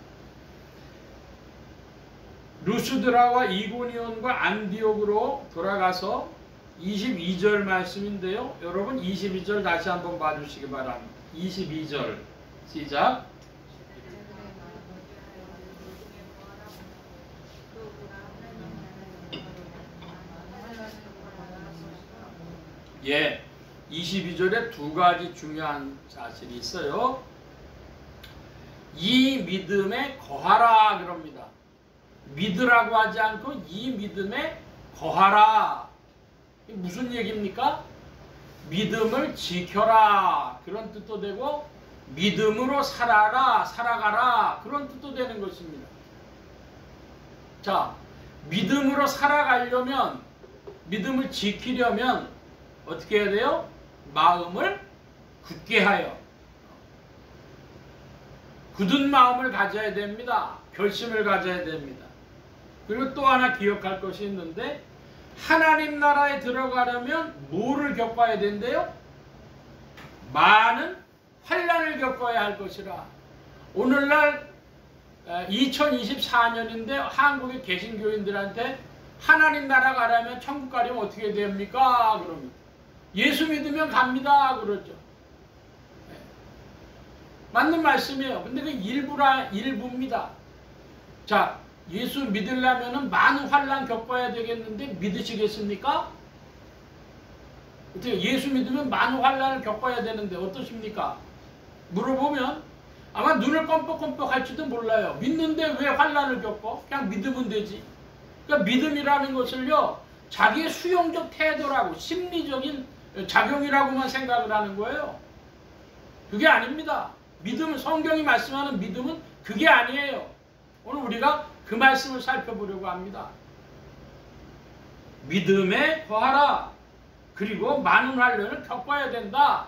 루스드라와 이고니온과 안디옥으로 돌아가서 22절 말씀인데요. 여러분 22절 다시 한번 봐주시기 바랍니다. 22절 시작. 예, 22절에 두 가지 중요한 사실이 있어요. 이 믿음에 거하라 그럽니다. 믿으라고 하지 않고 이 믿음에 거하라. 무슨 얘기입니까? 믿음을 지켜라 그런 뜻도 되고 믿음으로 살아라 살아가라 그런 뜻도 되는 것입니다. 자, 믿음으로 살아가려면 믿음을 지키려면 어떻게 해야 돼요? 마음을 굳게 하여 굳은 마음을 가져야 됩니다. 결심을 가져야 됩니다. 그리고 또 하나 기억할 것이 있는데 하나님 나라에 들어가려면 뭐를 겪어야 된대요? 많은 환난을 겪어야 할 것이라. 오늘날 2024년인데 한국의 개신교인들한테 하나님 나라 가려면 천국 가려면 어떻게 됩니까? 그럽니다. 예수 믿으면 갑니다. 그러죠. 네. 맞는 말씀이에요. 근데 그 일부입니다. 자, 예수 믿으려면 많은 환난 겪어야 되겠는데 믿으시겠습니까? 어떻게 예수 믿으면 많은 환난을 겪어야 되는데 어떠십니까? 물어보면 아마 눈을 껌뻑껌뻑 할지도 몰라요. 믿는데 왜 환난을 겪어? 그냥 믿으면 되지. 그러니까 믿음이라는 것을요, 자기의 수용적 태도라고 심리적인 작용이라고만 생각을 하는 거예요. 그게 아닙니다. 믿음은, 성경이 말씀하는 믿음은 그게 아니에요. 오늘 우리가 그 말씀을 살펴보려고 합니다. 믿음에 거하라. 그리고 많은 환난을 겪어야 된다.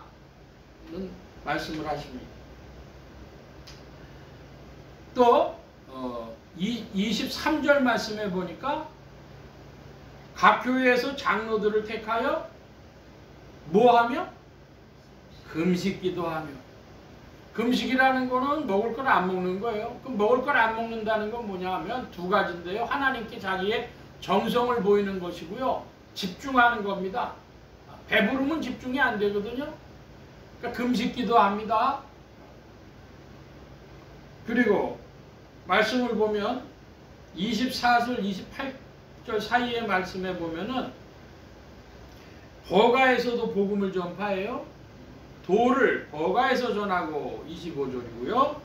이런 말씀을 하십니다. 또 23절 말씀에 보니까 각 교회에서 장로들을 택하여 뭐하며? 금식기도 하며. 금식이라는 거는 먹을 걸 안 먹는 거예요. 그럼 먹을 걸 안 먹는다는 건 뭐냐 하면 두 가지인데요. 하나님께 자기의 정성을 보이는 것이고요. 집중하는 겁니다. 배부르면 집중이 안 되거든요. 그러니까 금식기도 합니다. 그리고 말씀을 보면 24절, 28절 사이의 말씀에 보면은 버가에서도 복음을 전파해요. 도를 버가에서 전하고 25절이고요.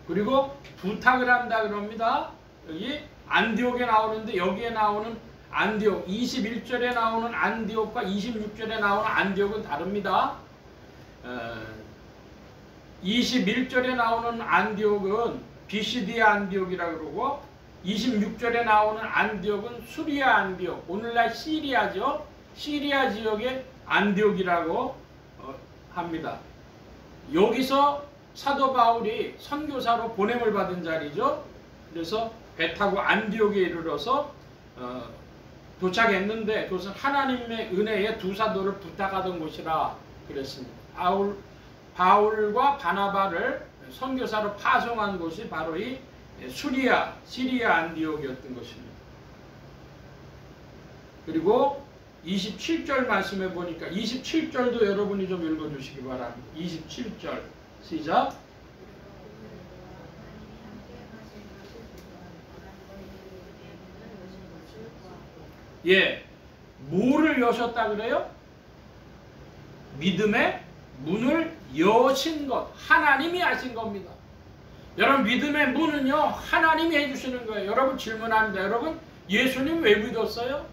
그리고 부탁을 한다 그럽니다. 여기 안디옥에 나오는데 여기에 나오는 안디옥 21절에 나오는 안디옥과 26절에 나오는 안디옥은 다릅니다. 21절에 나오는 안디옥은 비시디아 안디옥이라고 그러고 26절에 나오는 안디옥은 수리아 안디옥, 오늘날 시리아죠. 시리아 지역의 안디옥이라고 합니다. 여기서 사도 바울이 선교사로 보냄을 받은 자리죠. 그래서 배 타고 안디옥에 이르러서 도착했는데 그것은 하나님의 은혜에 두 사도를 부탁하던 곳이라 그랬습니다. 바울과 바나바를 선교사로 파송한 곳이 바로 이 시리아 안디옥이었던 것입니다. 그리고 27절 말씀해 보니까 27절도 여러분이 좀 읽어주시기 바랍니다. 27절 시작. 예, 뭐를 여셨다 그래요? 믿음의 문을 여신 것, 하나님이 하신 겁니다. 여러분, 믿음의 문은요 하나님이 해주시는 거예요. 여러분 질문합니다. 여러분, 예수님 왜 믿었어요?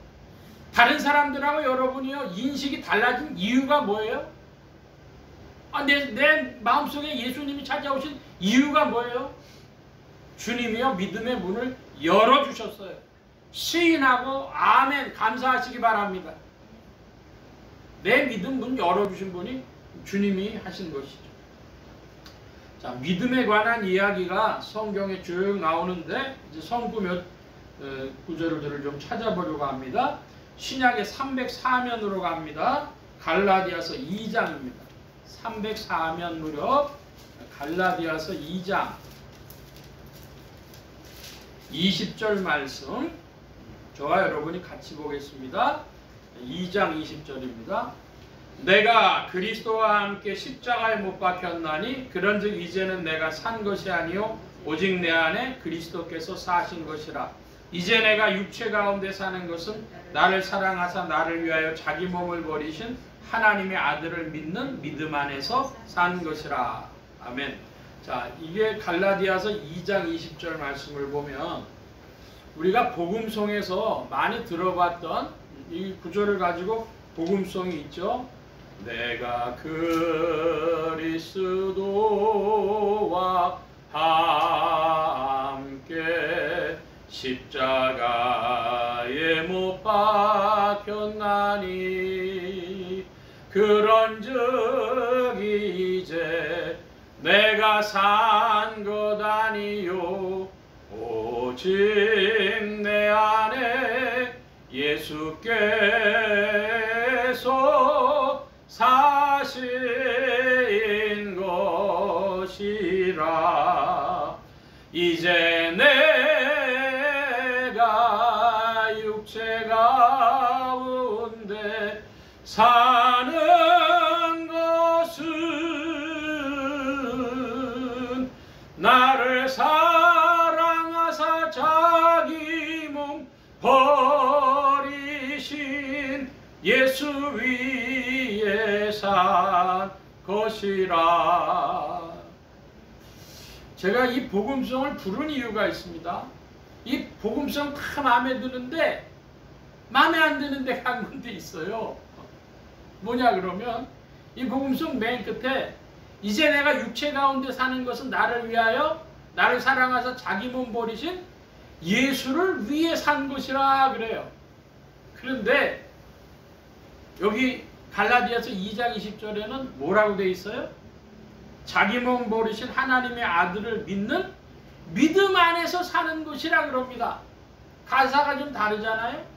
다른 사람들하고 여러분이요 인식이 달라진 이유가 뭐예요? 내 마음속에 예수님이 찾아오신 이유가 뭐예요? 주님이요 믿음의 문을 열어주셨어요. 시인하고 아멘 감사하시기 바랍니다. 내 믿음 문 열어주신 분이 주님이 하신 것이죠. 자, 믿음에 관한 이야기가 성경에 쭉 나오는데 이제 성구 몇 구절들을 좀 찾아보려고 합니다. 신약의 304면으로 갑니다. 갈라디아서 2장입니다. 304면 무렵 갈라디아서 2장 20절 말씀 저와 여러분이 같이 보겠습니다. 2장 20절입니다. 내가 그리스도와 함께 십자가에 못 박혔나니 그런즉 이제는 내가 산 것이 아니요 오직 내 안에 그리스도께서 사신 것이라. 이제 내가 육체 가운데 사는 것은 나를 사랑하사 나를 위하여 자기 몸을 버리신 하나님의 아들을 믿는 믿음 안에서 산 것이라. 아멘. 자, 이게 갈라디아서 2장 20절 말씀을 보면 우리가 복음송에서 많이 들어봤던 이 구절을 가지고 복음송이 있죠. 내가 그리스도와 함께 십자가에 못 박혔나니 그런즉 이제 내가 산 것 아니요 오직 내 안에 예수께서 사신 것이라. 이제 내가 육체 가운데 사는 것은 나를 사랑하사 자기 몸 버리신 예수 위에 산 것이라. 제가 이 복음성을 부른 이유가 있습니다. 이 복음성 다 마음에 드는데 마음에 안 드는 데가 한 군데 있어요. 뭐냐 그러면 이 복음성 맨 끝에 이제 내가 육체 가운데 사는 것은 나를 위하여 나를 사랑하사 자기 몸 버리신 예수를 위해 산 것이라 그래요. 그런데 여기 갈라디아서 2장 20절에는 뭐라고 되어 있어요? 자기 몸 버리신 하나님의 아들을 믿는 믿음 안에서 사는 것이라 그럽니다. 가사가 좀 다르잖아요.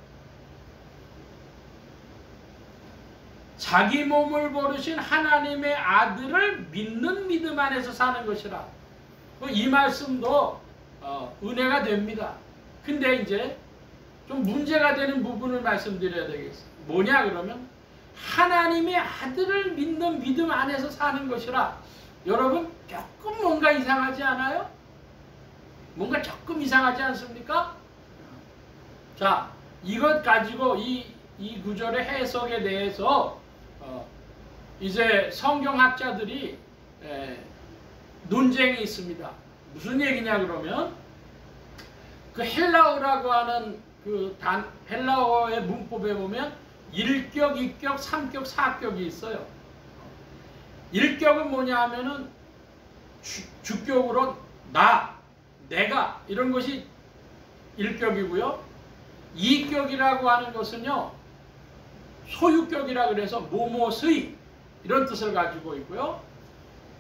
자기 몸을 버리신 하나님의 아들을 믿는 믿음 안에서 사는 것이라. 이 말씀도 은혜가 됩니다. 근데 이제 좀 문제가 되는 부분을 말씀드려야 되겠어요. 뭐냐 그러면 하나님의 아들을 믿는 믿음 안에서 사는 것이라. 여러분 조금 뭔가 이상하지 않아요? 뭔가 조금 이상하지 않습니까? 자, 이것 가지고 이 구절의 해석에 대해서 이제 성경학자들이 논쟁이 있습니다. 무슨 얘기냐 그러면 그 헬라어라고 하는 그 헬라어의 문법에 보면 1격, 2격, 3격, 4격이 있어요. 1격은 뭐냐 하면은 주격으로 나, 내가 이런 것이 1격이고요. 2격이라고 하는 것은요. 소유격이라 그래서 뭐뭐의 이런 뜻을 가지고 있고요.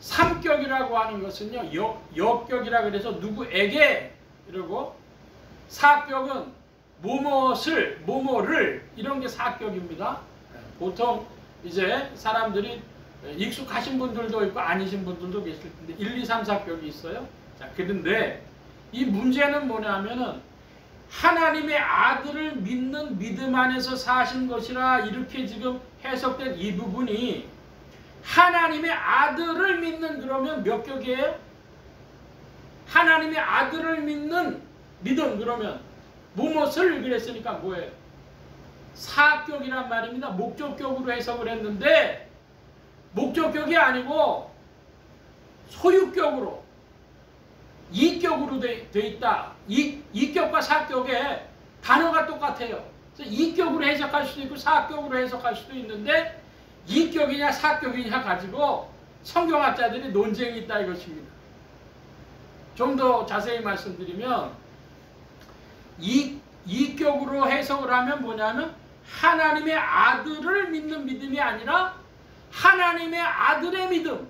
3격이라고 하는 것은요. 역격이라 그래서 누구에게 이러고 4격은 뭐뭇을, 뭐뭐를 이런 게 4격입니다. 보통 이제 사람들이 익숙하신 분들도 있고 아니신 분들도 계실 텐데 1, 2, 3, 4격이 있어요. 자, 그런데 이 문제는 뭐냐면은 하나님의 아들을 믿는 믿음 안에서 사신 것이라 이렇게 지금 해석된 이 부분이 하나님의 아들을 믿는 그러면 몇 격이에요? 하나님의 아들을 믿는 믿음 그러면 무엇을 그랬으니까 뭐예요? 4격이란 말입니다. 목적격으로 해석을 했는데 목적격이 아니고 소유격으로 2격으로 돼 있다. 2격과 4격의 단어가 똑같아요. 그래서 2격으로 해석할 수도 있고 4격으로 해석할 수도 있는데 2격이냐 4격이냐 가지고 성경학자들이 논쟁이 있다 이것입니다. 좀 더 자세히 말씀드리면 2격으로 해석을 하면 뭐냐면 하나님의 아들을 믿는 믿음이 아니라 하나님의 아들의 믿음,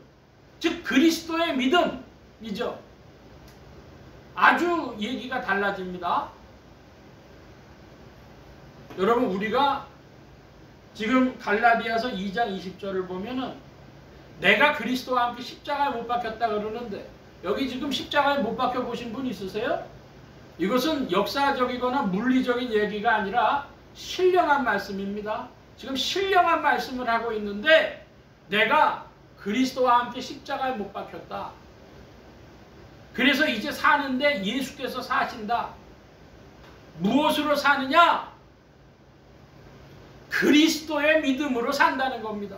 즉 그리스도의 믿음이죠. 아주 얘기가 달라집니다. 여러분 우리가 지금 갈라디아서 2장 20절을 보면은 내가 그리스도와 함께 십자가에 못 박혔다 그러는데 여기 지금 십자가에 못 박혀 보신 분 있으세요? 이것은 역사적이거나 물리적인 얘기가 아니라 신령한 말씀입니다. 지금 신령한 말씀을 하고 있는데 내가 그리스도와 함께 십자가에 못 박혔다. 그래서 이제 사는데 예수께서 사신다. 무엇으로 사느냐? 그리스도의 믿음으로 산다는 겁니다.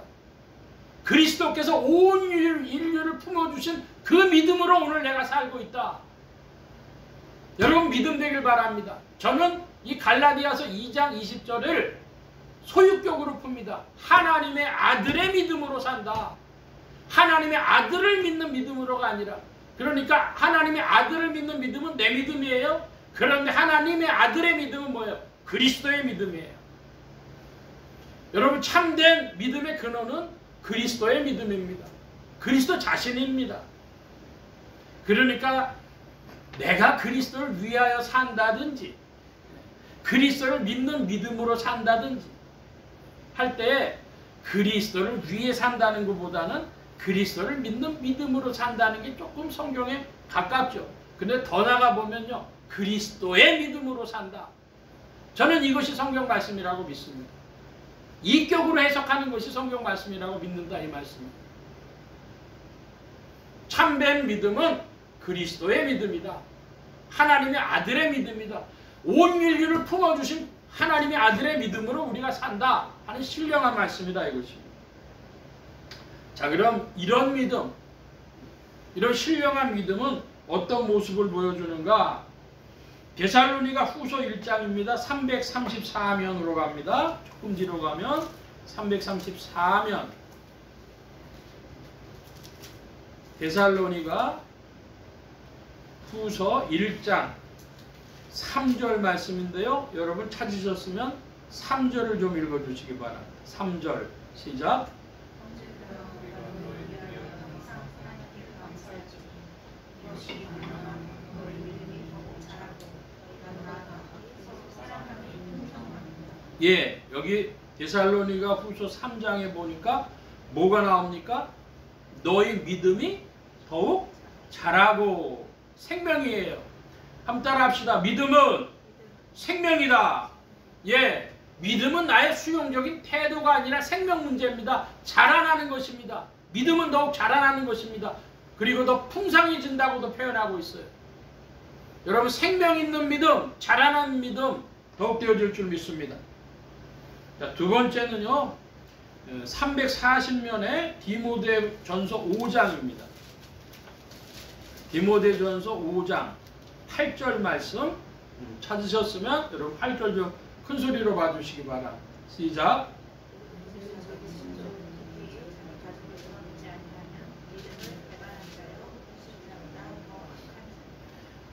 그리스도께서 온 인류를 품어주신 그 믿음으로 오늘 내가 살고 있다. 여러분 믿음 되길 바랍니다. 저는 이 갈라디아서 2장 20절을 소유격으로 풉니다. 하나님의 아들의 믿음으로 산다. 하나님의 아들을 믿는 믿음으로가 아니라 그러니까 하나님의 아들을 믿는 믿음은 내 믿음이에요. 그런데 하나님의 아들의 믿음은 뭐예요? 그리스도의 믿음이에요. 여러분 참된 믿음의 근원은 그리스도의 믿음입니다. 그리스도 자신입니다. 그러니까 내가 그리스도를 위하여 산다든지 그리스도를 믿는 믿음으로 산다든지 할 때 그리스도를 위해 산다는 것보다는 그리스도를 믿는 믿음으로 산다는 게 조금 성경에 가깝죠. 근데 더 나가 보면요, 그리스도의 믿음으로 산다. 저는 이것이 성경 말씀이라고 믿습니다. 이격으로 해석하는 것이 성경 말씀이라고 믿는다 이 말씀입니다. 참된 믿음은 그리스도의 믿음이다. 하나님의 아들의 믿음이다. 온 인류를 품어주신 하나님의 아들의 믿음으로 우리가 산다 하는 신령한 말씀이다 이것이. 자, 그럼 이런 믿음, 이런 신령한 믿음은 어떤 모습을 보여주는가? 데살로니가 후서 1장입니다. 334면으로 갑니다. 조금 뒤로 가면 334면. 데살로니가 후서 1장 3절 말씀인데요. 여러분 찾으셨으면 3절을 좀 읽어주시기 바랍니다. 3절 시작. 예, 여기 데살로니가 후서 3장에 보니까 뭐가 나옵니까? 너희 믿음이 더욱 자라고. 생명이에요. 한번 따라 합시다. 믿음은 생명이다. 예, 믿음은 나의 수용적인 태도가 아니라 생명 문제입니다. 자라나는 것입니다. 믿음은 더욱 자라나는 것입니다. 그리고 더 풍성해진다고도 표현하고 있어요. 여러분, 생명 있는 믿음, 자라나는 믿음 더욱 되어질 줄 믿습니다. 자, 두 번째는요, 340면의 디모데전서 5장입니다. 디모데전서 5장 8절 말씀 찾으셨으면 여러분 8절 좀 큰 소리로 봐주시기 바랍니다. 시작.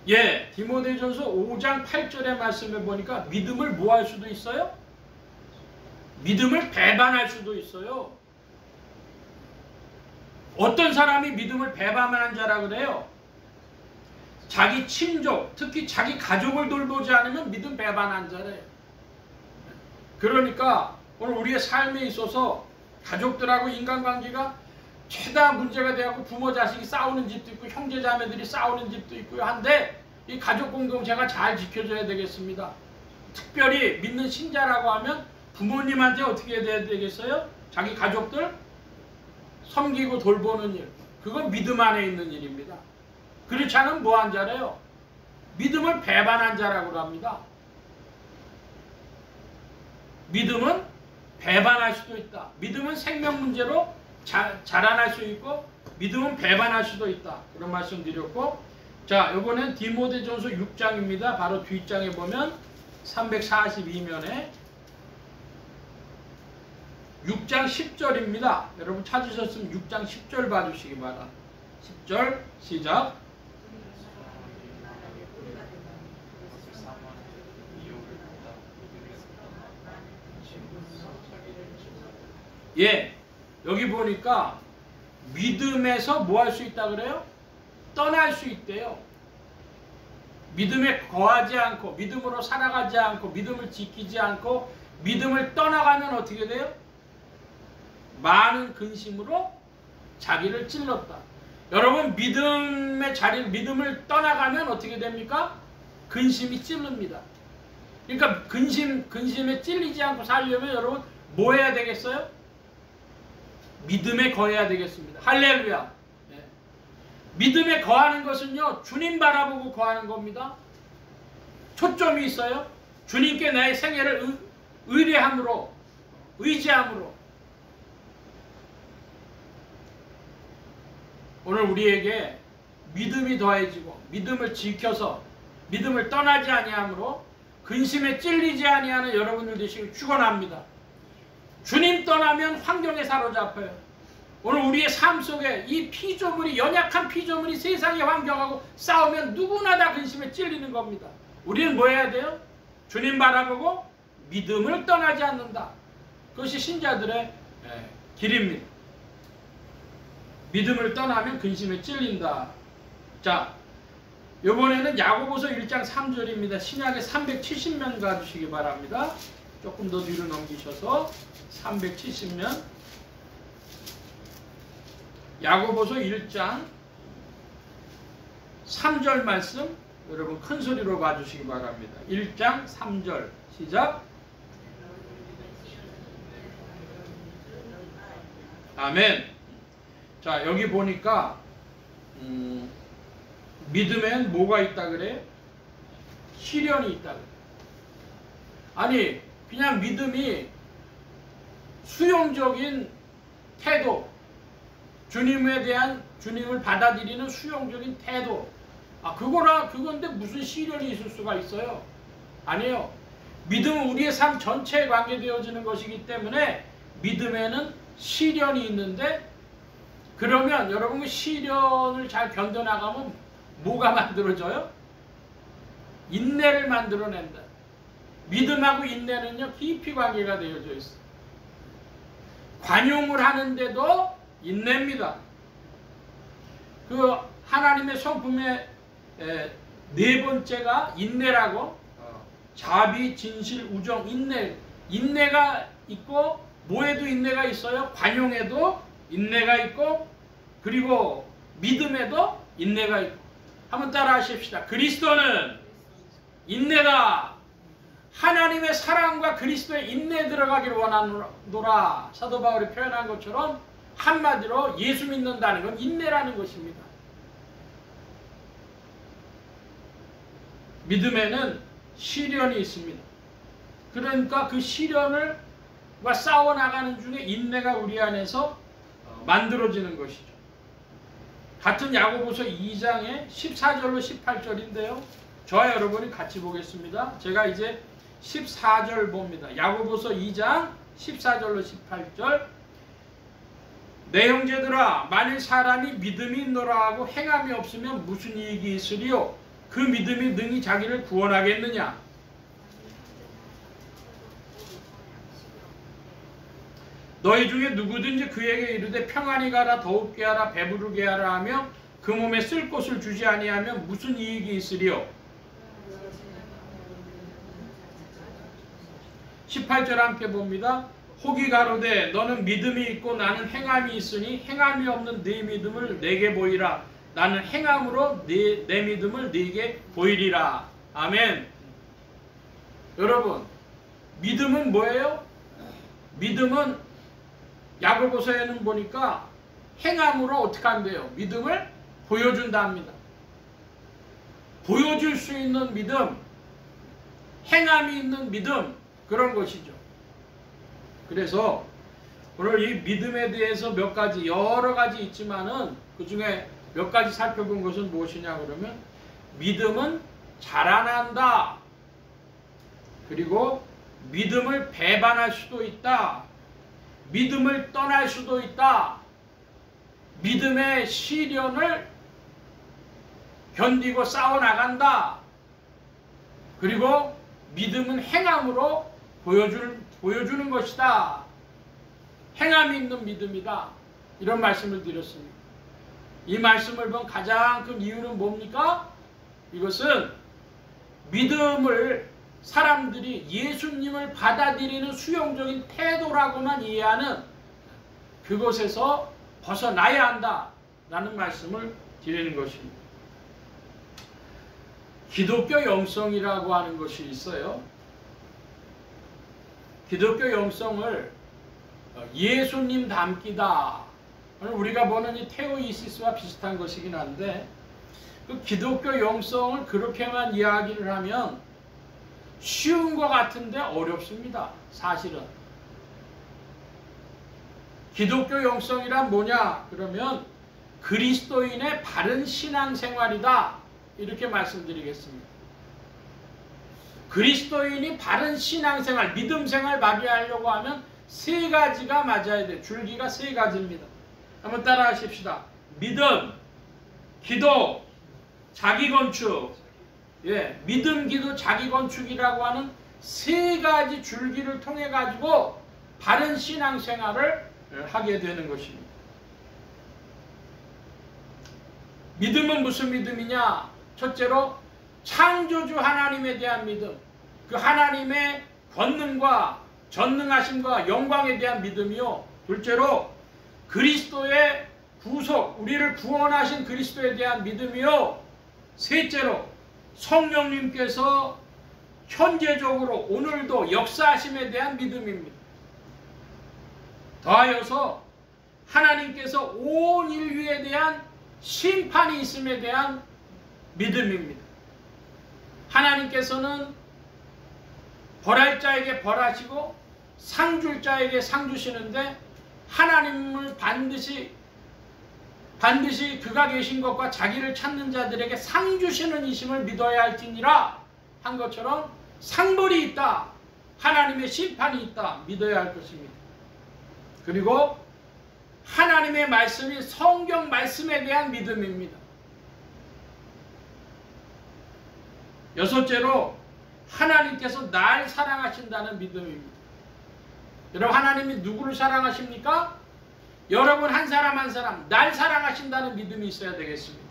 예, 디모데전서 5장 8절의 말씀에 보니까 믿음을 뭐 할 수도 있어요? 믿음을 배반할 수도 있어요. 어떤 사람이 믿음을 배반하는 자라 그래요? 자기 친족, 특히 자기 가족을 돌보지 않으면 믿음 배반한 자래요. 그러니까 오늘 우리의 삶에 있어서 가족들하고 인간관계가 최다 문제가 되고 부모 자식이 싸우는 집도 있고 형제 자매들이 싸우는 집도 있고요. 한데 이 가족 공동체가 잘 지켜져야 되겠습니다. 특별히 믿는 신자라고 하면 부모님한테 어떻게 해야 되겠어요? 자기 가족들 섬기고 돌보는 일. 그건 믿음 안에 있는 일입니다. 그렇지 않으면 뭐한 자래요? 믿음을 배반한 자라고 합니다. 믿음은 배반할 수도 있다. 믿음은 생명 문제로 자라날 수 있고 믿음은 배반할 수도 있다. 그런 말씀 드렸고, 자, 이번엔 디모데전서 6장입니다. 바로 뒷장에 보면 342면에 6장 10절입니다. 여러분 찾으셨으면 6장 10절 봐주시기 바랍니다. 10절 시작. 예, 여기 보니까 믿음에서 뭐 할 수 있다 그래요? 떠날 수 있대요. 믿음에 거하지 않고 믿음으로 살아가지 않고 믿음을 지키지 않고 믿음을 떠나가면 어떻게 돼요? 많은 근심으로 자기를 찔렀다. 여러분, 믿음의 자리, 믿음을 떠나가면 어떻게 됩니까? 근심이 찔릅니다. 그러니까 근심에 찔리지 않고 살려면 여러분 뭐 해야 되겠어요? 믿음에 거해야 되겠습니다. 할렐루야. 네. 믿음에 거하는 것은요, 주님 바라보고 거하는 겁니다. 초점이 있어요. 주님께 나의 생애를 의뢰함으로, 의지함으로. 오늘 우리에게 믿음이 더해지고 믿음을 지켜서 믿음을 떠나지 아니함으로 근심에 찔리지 아니하는 여러분들 되시길 축원합니다. 주님 떠나면 환경에 사로잡혀요. 오늘 우리의 삶 속에 이 피조물이, 연약한 피조물이 세상의 환경하고 싸우면 누구나 다 근심에 찔리는 겁니다. 우리는 뭐 해야 돼요? 주님 바라보고 믿음을 떠나지 않는다. 그것이 신자들의 길입니다. 믿음을 떠나면 근심에 찔린다. 자, 이번에는 야고보서 1장 3절입니다. 신약에 370면 가주시기 바랍니다. 조금 더 뒤로 넘기셔서 370면 야고보서 1장 3절 말씀 여러분 큰 소리로 봐주시기 바랍니다. 1장 3절 시작. 아멘. 자, 여기 보니까 믿음엔 뭐가 있다 그래요? 시련이 있다 그래요. 아니 그냥 믿음이 수용적인 태도, 주님에 대한 주님을 받아들이는 수용적인 태도, 그건데 무슨 시련이 있을 수가 있어요? 아니에요. 믿음은 우리의 삶 전체에 관계되어지는 것이기 때문에 믿음에는 시련이 있는데, 그러면 여러분 시련을 잘 견뎌나가면 뭐가 만들어져요? 인내를 만들어낸다. 믿음하고 인내는요 깊이 관계가 되어져 있어요. 관용을 하는데도 인내입니다. 그 하나님의 성품의 네 번째가 인내라고, 자비, 진실, 우정, 인내가 있고, 뭐에도 인내가 있어요? 관용에도 인내가 있고, 그리고 믿음에도 인내가 있고. 한번 따라 하십시다. 그리스도는 인내다. 하나님의 사랑과 그리스도의 인내에 들어가기를 원하노라. 사도 바울이 표현한 것처럼 한마디로 예수 믿는다는 건 인내라는 것입니다. 믿음에는 시련이 있습니다. 그러니까 그 시련과 싸워나가는 중에 인내가 우리 안에서 만들어지는 것이죠. 같은 야고보서 2장의 14절로 18절인데요. 저와 여러분이 같이 보겠습니다. 제가 이제 14절 봅니다. 야고보서 2장 14절로 18절. 내 형제들아, 만일 사람이 믿음이 있노라 하고 행함이 없으면 무슨 이익이 있으리요? 그 믿음이 능히 자기를 구원하겠느냐? 너희 중에 누구든지 그에게 이르되 평안히 가라, 더웁게 하라, 배부르게 하라 하며 그 몸에 쓸 것을 주지 아니하면 무슨 이익이 있으리요? 18절 함께 봅니다. 혹이 가로되 너는 믿음이 있고 나는 행함이 있으니 행함이 없는 네 믿음을 내게 보이라. 나는 행함으로 내 믿음을 네게 보이리라. 아멘. 여러분, 믿음은 뭐예요? 믿음은 야고보서에는 보니까 행함으로 어떻게 한대요? 믿음을 보여준다 합니다. 보여줄 수 있는 믿음, 행함이 있는 믿음, 그런 것이죠. 그래서 오늘 이 믿음에 대해서 몇 가지, 여러 가지 있지만은 그 중에 몇 가지 살펴본 것은 무엇이냐 그러면, 믿음은 자라난다. 그리고 믿음을 배반할 수도 있다. 믿음을 떠날 수도 있다. 믿음의 시련을 견디고 싸워나간다. 그리고 믿음은 행함으로 보여주는 것이다. 행함이 있는 믿음이다. 이런 말씀을 드렸습니다. 이 말씀을 본 가장 큰 이유는 뭡니까? 이것은 믿음을 사람들이 예수님을 받아들이는 수용적인 태도라고만 이해하는 그것에서 벗어나야 한다라는 말씀을 드리는 것입니다. 기독교 영성이라고 하는 것이 있어요. 기독교 영성을 예수님 닮기다. 우리가 보는 이 테오이시스와 비슷한 것이긴 한데, 그 기독교 영성을 그렇게만 이야기를 하면 쉬운 것 같은데 어렵습니다. 사실은. 기독교 영성이란 뭐냐? 그러면 그리스도인의 바른 신앙생활이다. 이렇게 말씀드리겠습니다. 그리스도인이 바른 신앙생활, 믿음생활 발휘하려고 하면 세 가지가 맞아야 돼요. 줄기가 세 가지입니다. 한번 따라 하십시다. 믿음, 기도, 자기건축. 믿음, 기도, 자기건축이라고 하는 세 가지 줄기를 통해 가지고 바른 신앙생활을 하게 되는 것입니다. 믿음은 무슨 믿음이냐? 첫째로 창조주 하나님에 대한 믿음, 그 하나님의 권능과 전능하심과 영광에 대한 믿음이요. 둘째로 그리스도의 구속, 우리를 구원하신 그리스도에 대한 믿음이요. 셋째로 성령님께서 현재적으로 오늘도 역사하심에 대한 믿음입니다. 더하여서 하나님께서 온 인류에 대한 심판이 있음에 대한 믿음입니다. 하나님께서는 벌할 자에게 벌하시고 상 줄 자에게 상 주시는데 하나님을 반드시 그가 계신 것과 자기를 찾는 자들에게 상 주시는 이심을 믿어야 할지니라 한 것처럼 상벌이 있다. 하나님의 심판이 있다. 믿어야 할 것입니다. 그리고 하나님의 말씀이 성경 말씀에 대한 믿음입니다. 여섯째로 하나님께서 날 사랑하신다는 믿음입니다. 여러분, 하나님이 누구를 사랑하십니까? 여러분 한 사람 한 사람 날 사랑하신다는 믿음이 있어야 되겠습니다.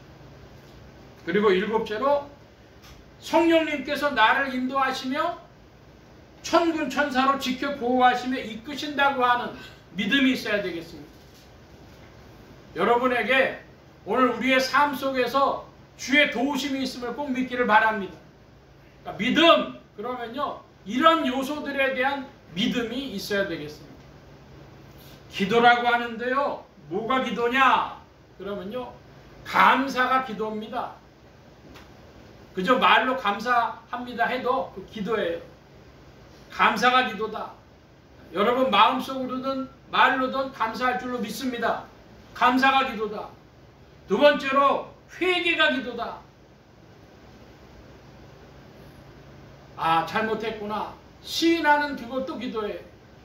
그리고 일곱째로 성령님께서 나를 인도하시며 천군 천사로 지켜 보호하시며 이끄신다고 하는 믿음이 있어야 되겠습니다. 여러분에게 오늘 우리의 삶 속에서 주의 도우심이 있음을 꼭 믿기를 바랍니다. 그러니까 믿음, 그러면요 이런 요소들에 대한 믿음이 있어야 되겠습니다. 기도라고 하는데요, 뭐가 기도냐? 그러면요 감사가 기도입니다. 그저 말로 감사합니다 해도 그 기도예요. 감사가 기도다. 여러분 마음속으로든 말로든 감사할 줄로 믿습니다. 감사가 기도다. 두 번째로 회개가 기도다. 아, 잘못했구나. 시인하는 그것도 기도예요.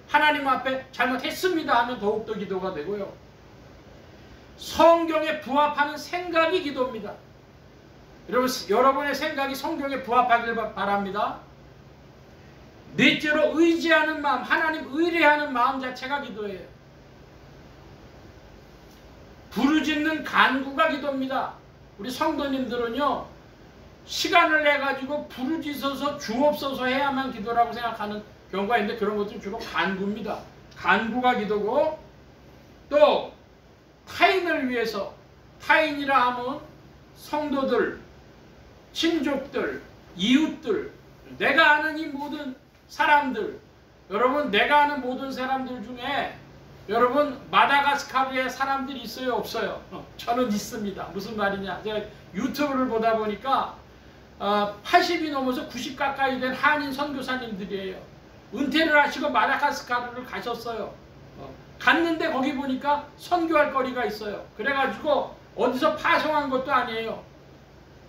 하나님 앞에 잘못했습니다 하면 더욱더 기도가 되고요. 성경에 부합하는 생각이 기도입니다. 여러분의 생각이 성경에 부합하길 바랍니다. 넷째로 의지하는 마음, 하나님 의뢰하는 마음 자체가 기도예요. 부르짖는 간구가 기도입니다. 우리 성도님들은요 시간을 내가지고 부르짖어서 주옵소서 해야만 기도라고 생각하는 경우가 있는데 그런 것들은 주로 간구입니다. 간구가 기도고, 또 타인을 위해서, 타인이라 하면 성도들, 친족들, 이웃들, 내가 아는 이 모든 사람들, 여러분 내가 아는 모든 사람들 중에 여러분 마다가스카르에 사람들이 있어요 없어요? 저는 있습니다. 무슨 말이냐, 제가 유튜브를 보다 보니까 80이 넘어서 90 가까이 된 한인 선교사님들이에요. 은퇴를 하시고 마다가스카르를 가셨어요. 갔는데 거기 보니까 선교할 거리가 있어요. 그래가지고 어디서 파송한 것도 아니에요.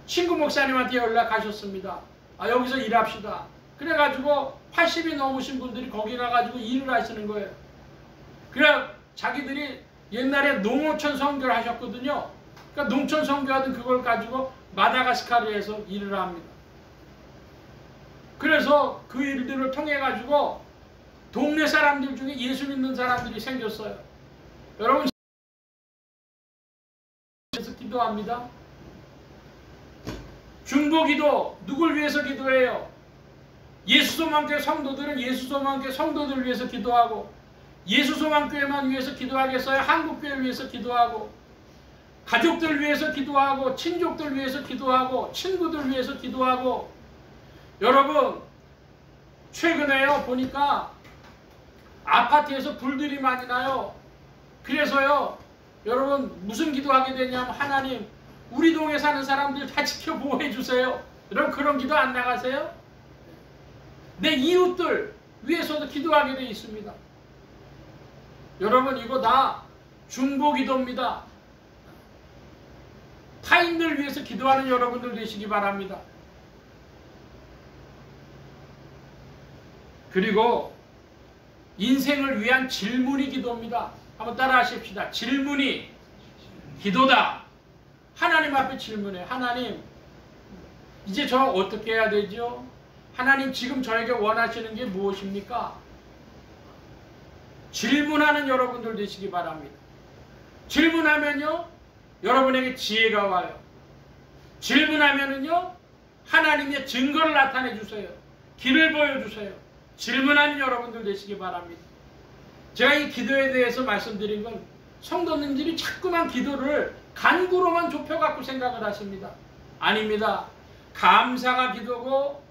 친구 목사님한테 연락하셨습니다. 아, 여기서 일합시다. 그래가지고 80이 넘으신 분들이 거기 가가지고 일을 하시는 거예요. 그래 자기들이 옛날에 농어촌 선교를 하셨거든요. 그러니까 농촌 선교하던 그걸 가지고 마다가스카르에서 일을 합니다. 그래서 그 일들을 통해 가지고 동네 사람들 중에 예수 믿는 사람들이 생겼어요. 여러분 그래서 기도합니다. 중보기도 누굴 위해서 기도해요? 예수소망교회 성도들은 예수소망교회 성도들을 위해서 기도하고, 예수소망교회만 위해서 기도하겠어요? 한국교회를 위해서 기도하고, 가족들 위해서 기도하고, 친족들 위해서 기도하고, 친구들 위해서 기도하고. 여러분 최근에요 보니까 아파트에서 불들이 많이 나요. 그래서요 여러분 무슨 기도하게 되냐면, 하나님 우리 동에 사는 사람들 다 지켜 보호해 주세요. 여러분 그런 기도 안 나가세요? 내 이웃들 위해서도 기도하게 되어 있습니다. 여러분 이거 다 중보기도입니다. 타인들 위해서 기도하는 여러분들 되시기 바랍니다. 그리고 인생을 위한 질문이 기도입니다. 한번 따라 하십시다. 질문이 기도다. 하나님 앞에 질문해. 하나님 이제 저 어떻게 해야 되죠? 하나님 지금 저에게 원하시는 게 무엇입니까? 질문하는 여러분들 되시기 바랍니다. 질문하면요 여러분에게 지혜가 와요. 질문하면은요, 하나님의 증거를 나타내 주세요. 길을 보여주세요. 질문하는 여러분들 되시기 바랍니다. 제가 이 기도에 대해서 말씀드린 건 성도님들이 자꾸만 기도를 간구로만 좁혀갖고 생각을 하십니다. 아닙니다. 감사가 기도고,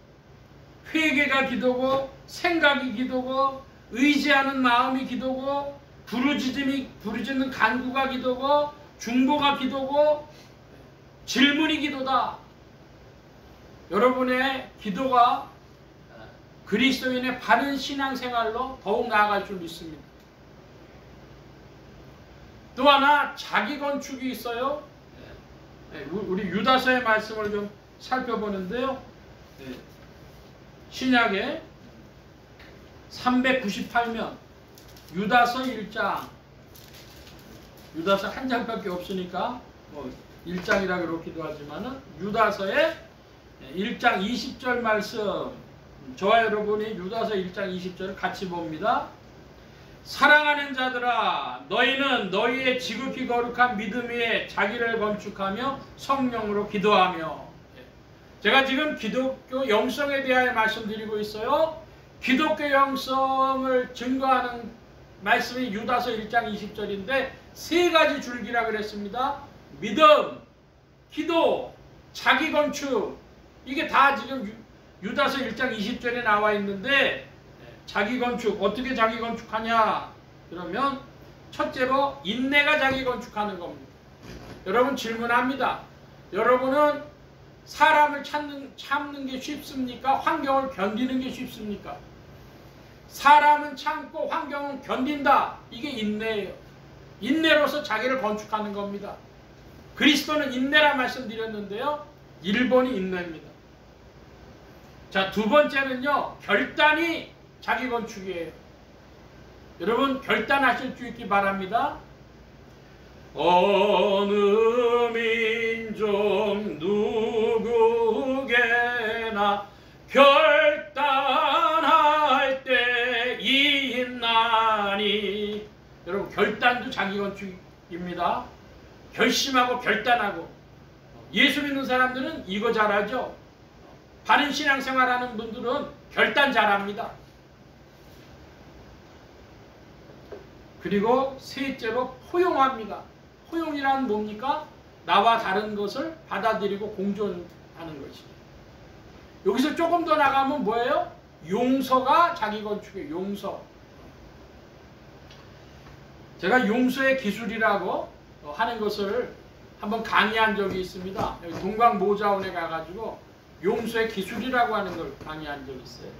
회개가 기도고, 생각이 기도고, 의지하는 마음이 기도고, 부르짖는 간구가 기도고, 중보가 기도고, 질문이 기도다. 여러분의 기도가 그리스도인의 바른 신앙생활로 더욱 나아갈 줄 믿습니다. 또 하나 자기 건축이 있어요. 우리 유다서의 말씀을 좀 살펴보는데요. 신약에 398면 유다서 1장, 유다서 한 장밖에 없으니까 1장이라 그렇기도 하지만은 유다서의 1장 20절 말씀, 저와 여러분이 유다서 1장 20절을 같이 봅니다. 사랑하는 자들아, 너희는 너희의 지극히 거룩한 믿음 위에 자기를 건축하며 성령으로 기도하며. 제가 지금 기독교 영성에 대하여 말씀드리고 있어요. 기독교 영성을 증거하는 말씀이 유다서 1장 20절인데 세 가지 줄기라 그랬습니다. 믿음, 기도, 자기 건축. 이게 다 지금 유다서 1장 20절에 나와 있는데, 자기 건축, 어떻게 자기 건축하냐? 그러면 첫째로 인내가 자기 건축하는 겁니다. 여러분 질문합니다. 여러분은 사람을 참는 게 쉽습니까? 환경을 견디는 게 쉽습니까? 사람은 참고 환경은 견딘다. 이게 인내예요. 인내로서 자기를 건축하는 겁니다. 그리스도는 인내라 말씀드렸는데요. 1번이 인내입니다. 자, 두 번째는요, 결단이 자기 건축이에요. 여러분 결단하실 수 있기 바랍니다. 어느 민족 누구게나 결단할 때 있나니. 여러분 결단도 자기 건축입니다. 결심하고 결단하고. 예수 믿는 사람들은 이거 잘하죠. 바른 신앙생활하는 분들은 결단 잘합니다. 그리고 셋째로 포용합니다. 포용이란 뭡니까? 나와 다른 것을 받아들이고 공존하는 것입니다. 여기서 조금 더 나가면 뭐예요? 용서가 자기 건축이에요. 용서. 제가 용서의 기술이라고 하는 것을 한번 강의한 적이 있습니다. 여기 동광모자원에 가가지고 용서의 기술이라고 하는 걸 강의한 적이 있어요.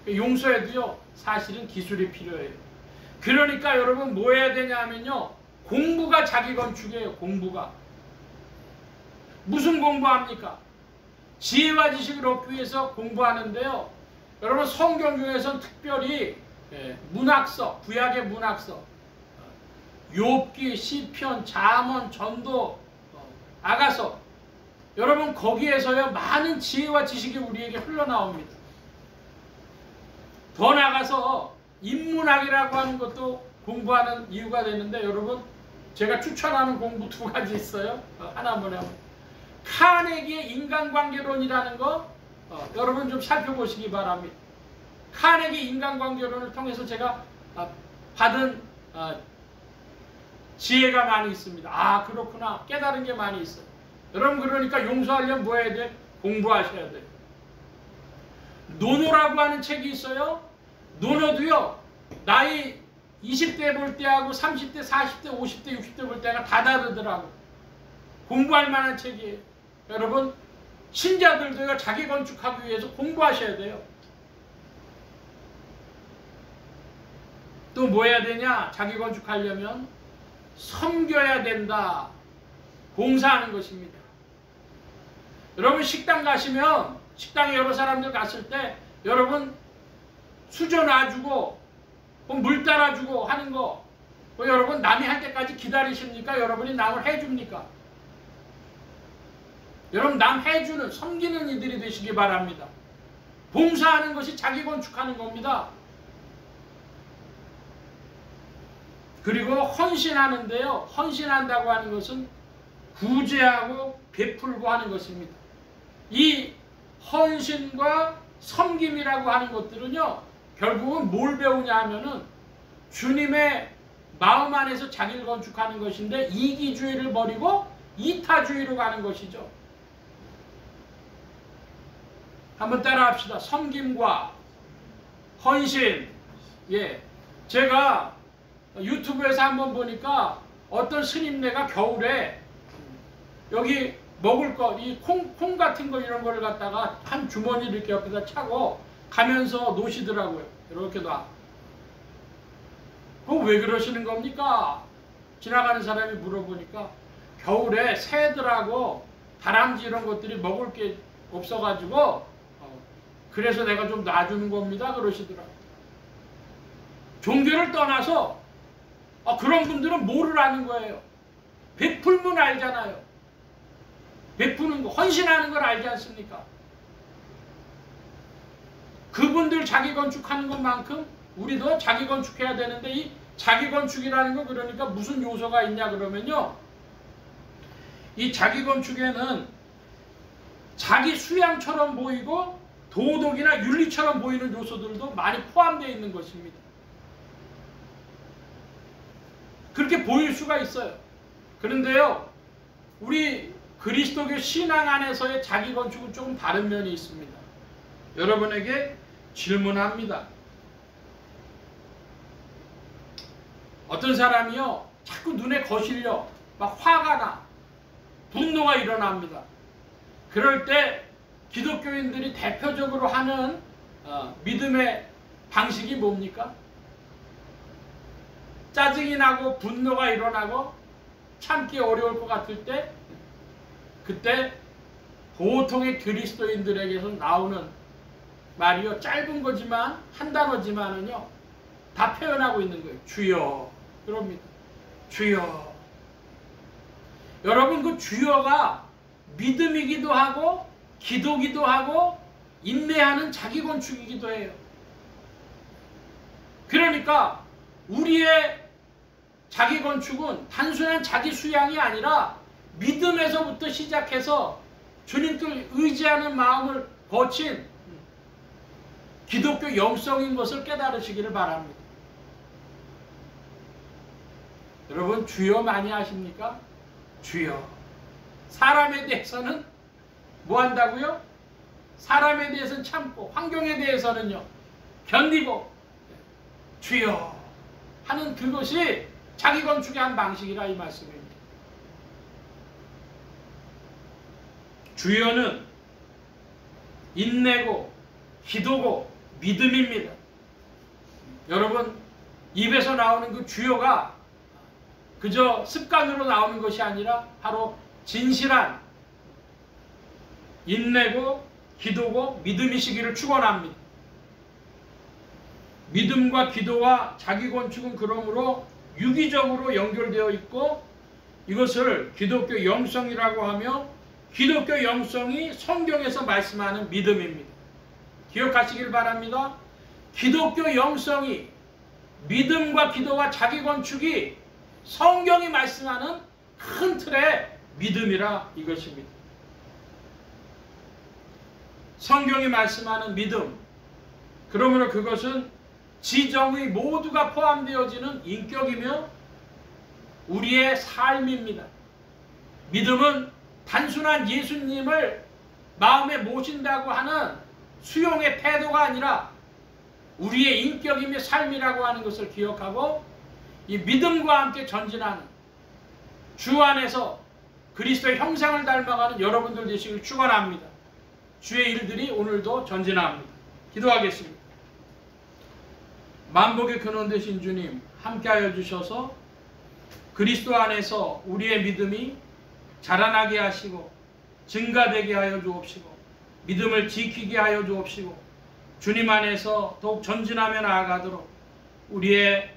용서에도요 사실은 기술이 필요해요. 그러니까 여러분 뭐 해야 되냐 하면요, 공부가 자기 건축이에요. 공부가. 무슨 공부합니까? 지혜와 지식을 얻기 위해서 공부하는데요, 여러분 성경 중에서는 특별히 문학서, 구약의 문학서, 욥기, 시편, 잠언, 전도, 아가서, 여러분 거기에서요 많은 지혜와 지식이 우리에게 흘러나옵니다. 더 나가서 인문학이라고 하는 것도 공부하는 이유가 되는데, 여러분 제가 추천하는 공부 두 가지 있어요. 하나 뭐냐면 카네기의 인간관계론이라는 거 여러분 좀 살펴보시기 바랍니다. 카네기 인간관계론을 통해서 제가 받은 지혜가 많이 있습니다. 아 그렇구나, 깨달은 게 많이 있어요. 여러분 그러니까 용서하려면 뭐 해야 돼? 공부하셔야 돼요. 노노라고 하는 책이 있어요. 노노도요 나이 20대 볼 때하고 30대, 40대, 50대, 60대 볼 때가 다 다르더라고. 공부할 만한 책이에요. 여러분 신자들도요 자기 건축하기 위해서 공부하셔야 돼요. 또 뭐 해야 되냐? 자기 건축하려면 섬겨야 된다. 봉사하는 것입니다. 여러분 식당 가시면, 식당에 여러 사람들 갔을 때 여러분 수저 놔주고 물 따라주고 하는 거, 여러분 남이 할 때까지 기다리십니까? 여러분이 남을 해줍니까? 여러분 남 해주는, 섬기는 이들이 되시기 바랍니다. 봉사하는 것이 자기 건축하는 겁니다. 그리고 헌신하는데요, 헌신한다고 하는 것은 구제하고 베풀고 하는 것입니다. 이 헌신과 섬김이라고 하는 것들은요, 결국은 뭘 배우냐 하면은 주님의 마음 안에서 자기를 건축하는 것인데 이기주의를 버리고 이타주의로 가는 것이죠. 한번 따라합시다. 섬김과 헌신. 예, 제가 유튜브에서 한번 보니까 어떤 스님네가 겨울에 여기 먹을 거, 이 콩 같은 거 이런 거를 갖다가 한 주머니를 이렇게 옆에다 차고 가면서 노시더라고요. 이렇게 놔. 그거 왜 그러시는 겁니까? 지나가는 사람이 물어보니까 겨울에 새들하고 다람쥐 이런 것들이 먹을 게 없어가지고 그래서 내가 좀 놔주는 겁니다. 그러시더라고요. 종교를 떠나서 그런 분들은 뭐를 아는 거예요? 베풀면 알잖아요. 베푸는 거, 헌신하는 걸 알지 않습니까? 그분들 자기 건축하는 것만큼 우리도 자기 건축해야 되는데 이 자기 건축이라는 거 그러니까 무슨 요소가 있냐 그러면요. 이 자기 건축에는 자기 수양처럼 보이고 도덕이나 윤리처럼 보이는 요소들도 많이 포함되어 있는 것입니다. 그렇게 보일 수가 있어요. 그런데요, 우리 그리스도교 신앙 안에서의 자기 건축은 조금 다른 면이 있습니다. 여러분에게 질문합니다. 어떤 사람이요, 자꾸 눈에 거슬려 막 화가 나, 분노가 일어납니다. 그럴 때 기독교인들이 대표적으로 하는 믿음의 방식이 뭡니까? 짜증이 나고 분노가 일어나고 참기 어려울 것 같을 때 그때 보통의 그리스도인들에게서 나오는 말이요, 짧은 거지만 한 단어지만은요 다 표현하고 있는 거예요. 주여. 그럽니다. 주여. 여러분, 그 주여가 믿음이기도 하고 기도기도 하고 인내하는 자기 건축이기도 해요. 그러니까 우리의 자기 건축은 단순한 자기 수양이 아니라 믿음에서부터 시작해서 주님께 의지하는 마음을 거친 기독교 영성인 것을 깨달으시기를 바랍니다. 여러분, 주여 많이 아십니까? 주여. 사람에 대해서는 뭐 한다고요? 사람에 대해서는 참고 환경에 대해서는요 견디고 주여 하는 그것이 자기 건축의 한 방식이라 이 말씀입니다. 주여는 인내고 기도고 믿음입니다. 여러분, 입에서 나오는 그 주여가 그저 습관으로 나오는 것이 아니라 바로 진실한 인내고 기도고 믿음이시기를 축원합니다. 믿음과 기도와 자기 건축은 그러므로 유기적으로 연결되어 있고 이것을 기독교 영성이라고 하며 기독교 영성이 성경에서 말씀하는 믿음입니다. 기억하시길 바랍니다. 기독교 영성이 믿음과 기도와 자기 건축이 성경이 말씀하는 큰 틀의 믿음이라 이것입니다. 성경이 말씀하는 믿음, 그러므로 그것은 지정의 모두가 포함되어지는 인격이며 우리의 삶입니다. 믿음은 단순한 예수님을 마음에 모신다고 하는 수용의 태도가 아니라 우리의 인격이며 삶이라고 하는 것을 기억하고 이 믿음과 함께 전진하는 주 안에서 그리스도의 형상을 닮아가는 여러분들 되시길 축원합니다. 주의 일들이 오늘도 전진합니다. 기도하겠습니다. 만복의 근원 되신 주님, 함께하여 주셔서 그리스도 안에서 우리의 믿음이 자라나게 하시고 증가되게 하여 주옵시고 믿음을 지키게 하여 주옵시고 주님 안에서 더욱 전진하며 나아가도록 우리의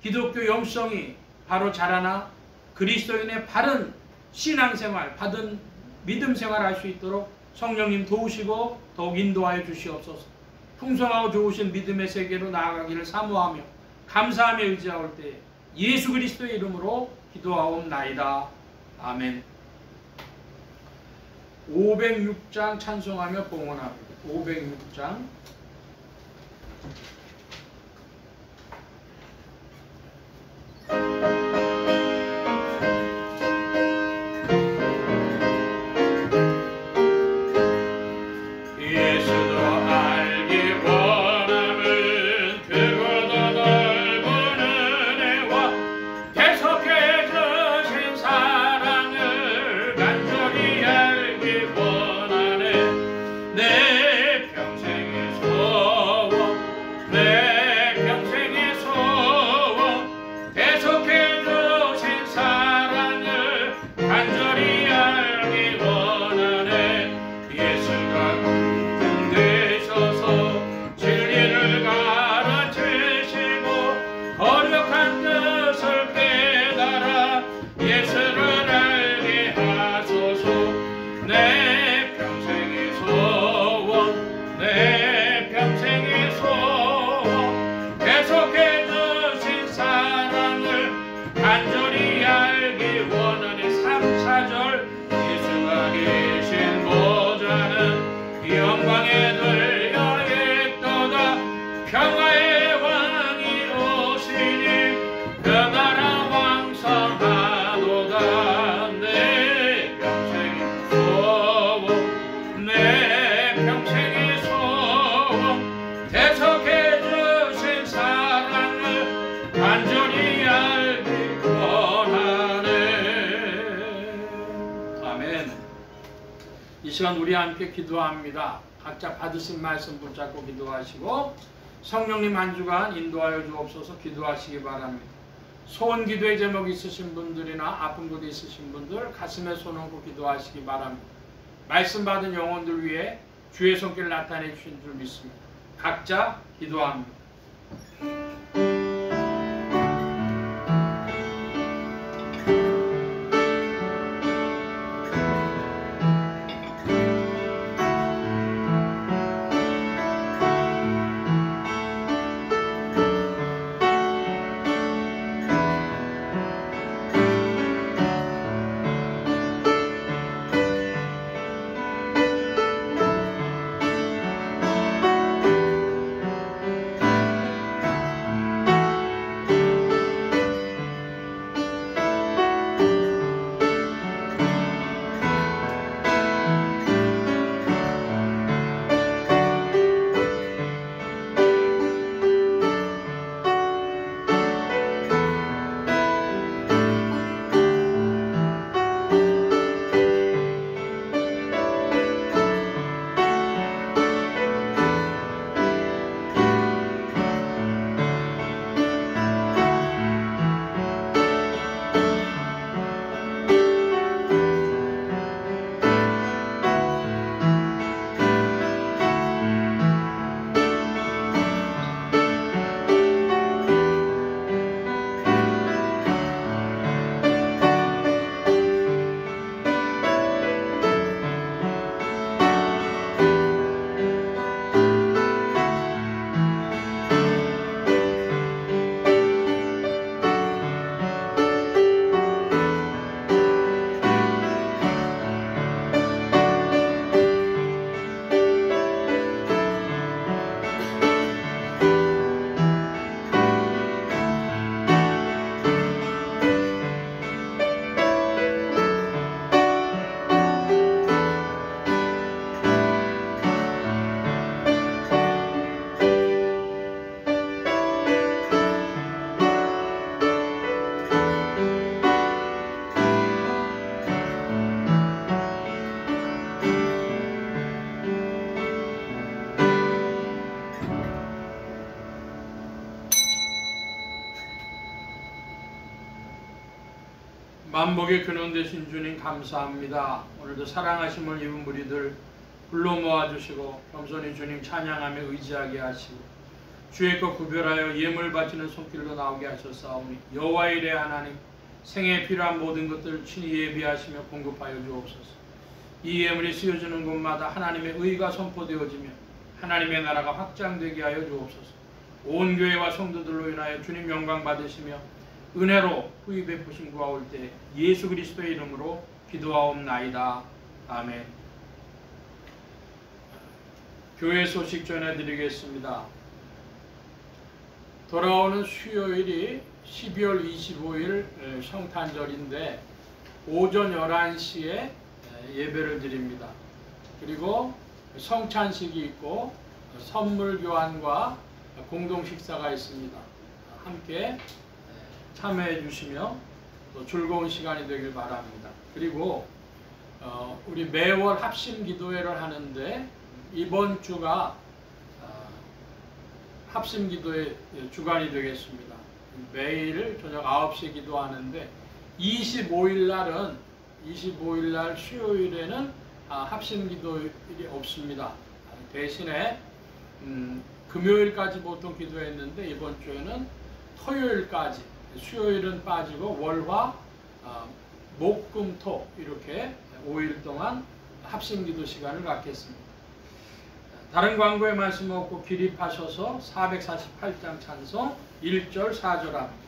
기독교 영성이 바로 자라나 그리스도인의 바른 신앙생활, 바른 믿음생활 할 수 있도록 성령님 도우시고 더욱 인도하여 주시옵소서. 풍성하고 좋으신 믿음의 세계로 나아가기를 사모하며 감사하며 의지하올 때 예수 그리스도의 이름으로 기도하옵나이다. 아멘. 506장 찬송하며 봉헌합니다. 506장. 이 시간 우리 함께 기도합니다. 각자 받으신 말씀 붙잡고 기도하시고 성령님 한 주간 인도하여 주옵소서 기도하시기 바랍니다. 소원 기도의 제목 있으신 분들이나 아픈 곳에 있으신 분들 가슴에 손 얹고 기도하시기 바랍니다. 말씀 받은 영혼들 위해 주의 손길 나타내 주신 줄 믿습니다. 각자 기도합니다. 만복의 근원 되신 주님 감사합니다. 오늘도 사랑하심을 입은 무리들 불러 모아주시고 겸손히 주님 찬양하며 의지하게 하시고 주의 것 구별하여 예물 바치는 손길로 나오게 하셨사오니 여호와의 일의 하나님 생애에 필요한 모든 것들을 친히 예비하시며 공급하여 주옵소서. 이 예물이 쓰여지는 곳마다 하나님의 의가 선포되어지며 하나님의 나라가 확장되게 하여 주옵소서. 온 교회와 성도들로 인하여 주님 영광 받으시며 은혜로 후히 베푸신 구하올 때 예수 그리스도의 이름으로 기도하옵나이다. 아멘. 교회 소식 전해드리겠습니다. 돌아오는 수요일이 12월 25일 성탄절인데 오전 11시에 예배를 드립니다. 그리고 성찬식이 있고 선물 교환과 공동 식사가 있습니다. 함께 참여해 주시며 또 즐거운 시간이 되길 바랍니다. 그리고 우리 매월 합심 기도회를 하는데 이번 주가 합심 기도의 주간이 되겠습니다. 매일 저녁 9시에 기도하는데 25일 날 수요일에는 합심 기도일이 없습니다. 대신에 금요일까지 보통 기도했는데 이번 주에는 토요일까지, 수요일은 빠지고 월화, 목, 금, 토 이렇게 5일 동안 합심 기도 시간을 갖겠습니다. 다른 광고의 말씀 없고 기립하셔서 448장 찬송 1절 4절 합니다.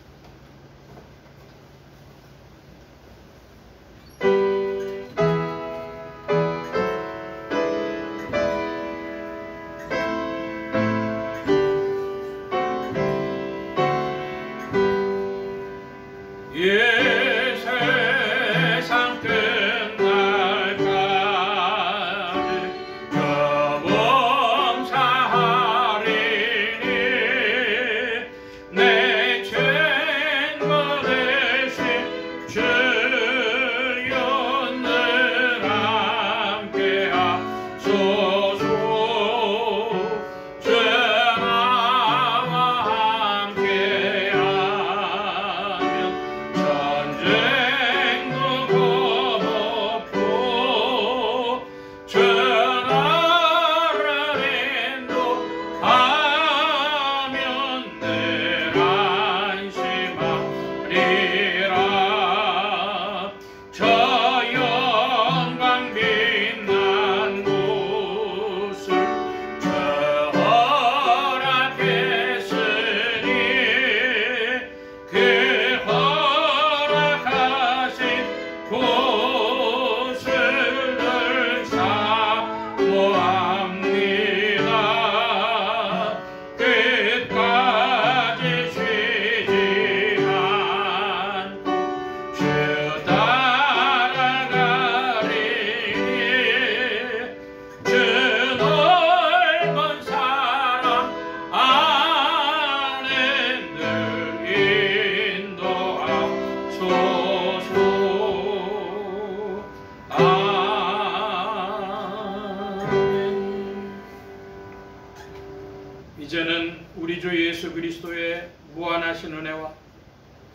이제는 우리 주 예수 그리스도의 무한하신 은혜와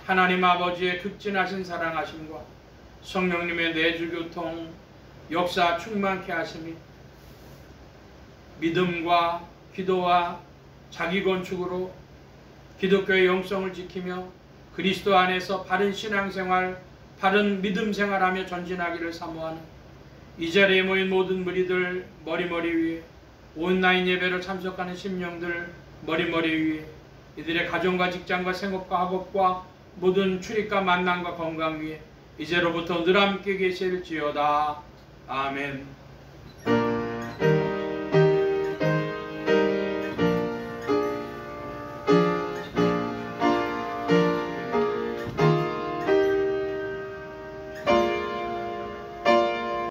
하나님 아버지의 극진하신 사랑하심과 성령님의 내주교통 역사 충만케 하심이 믿음과 기도와 자기건축으로 기독교의 영성을 지키며 그리스도 안에서 바른 신앙생활, 바른 믿음생활하며 전진하기를 사모하는 이 자리에 모인 모든 무리들 머리머리 위에 온라인 예배를 참석하는 심령들 머리머리 위에 이들의 가정과 직장과 생업과 학업과 모든 출입과 만남과 건강 위에 이제로부터 늘 함께 계실지어다. 아멘.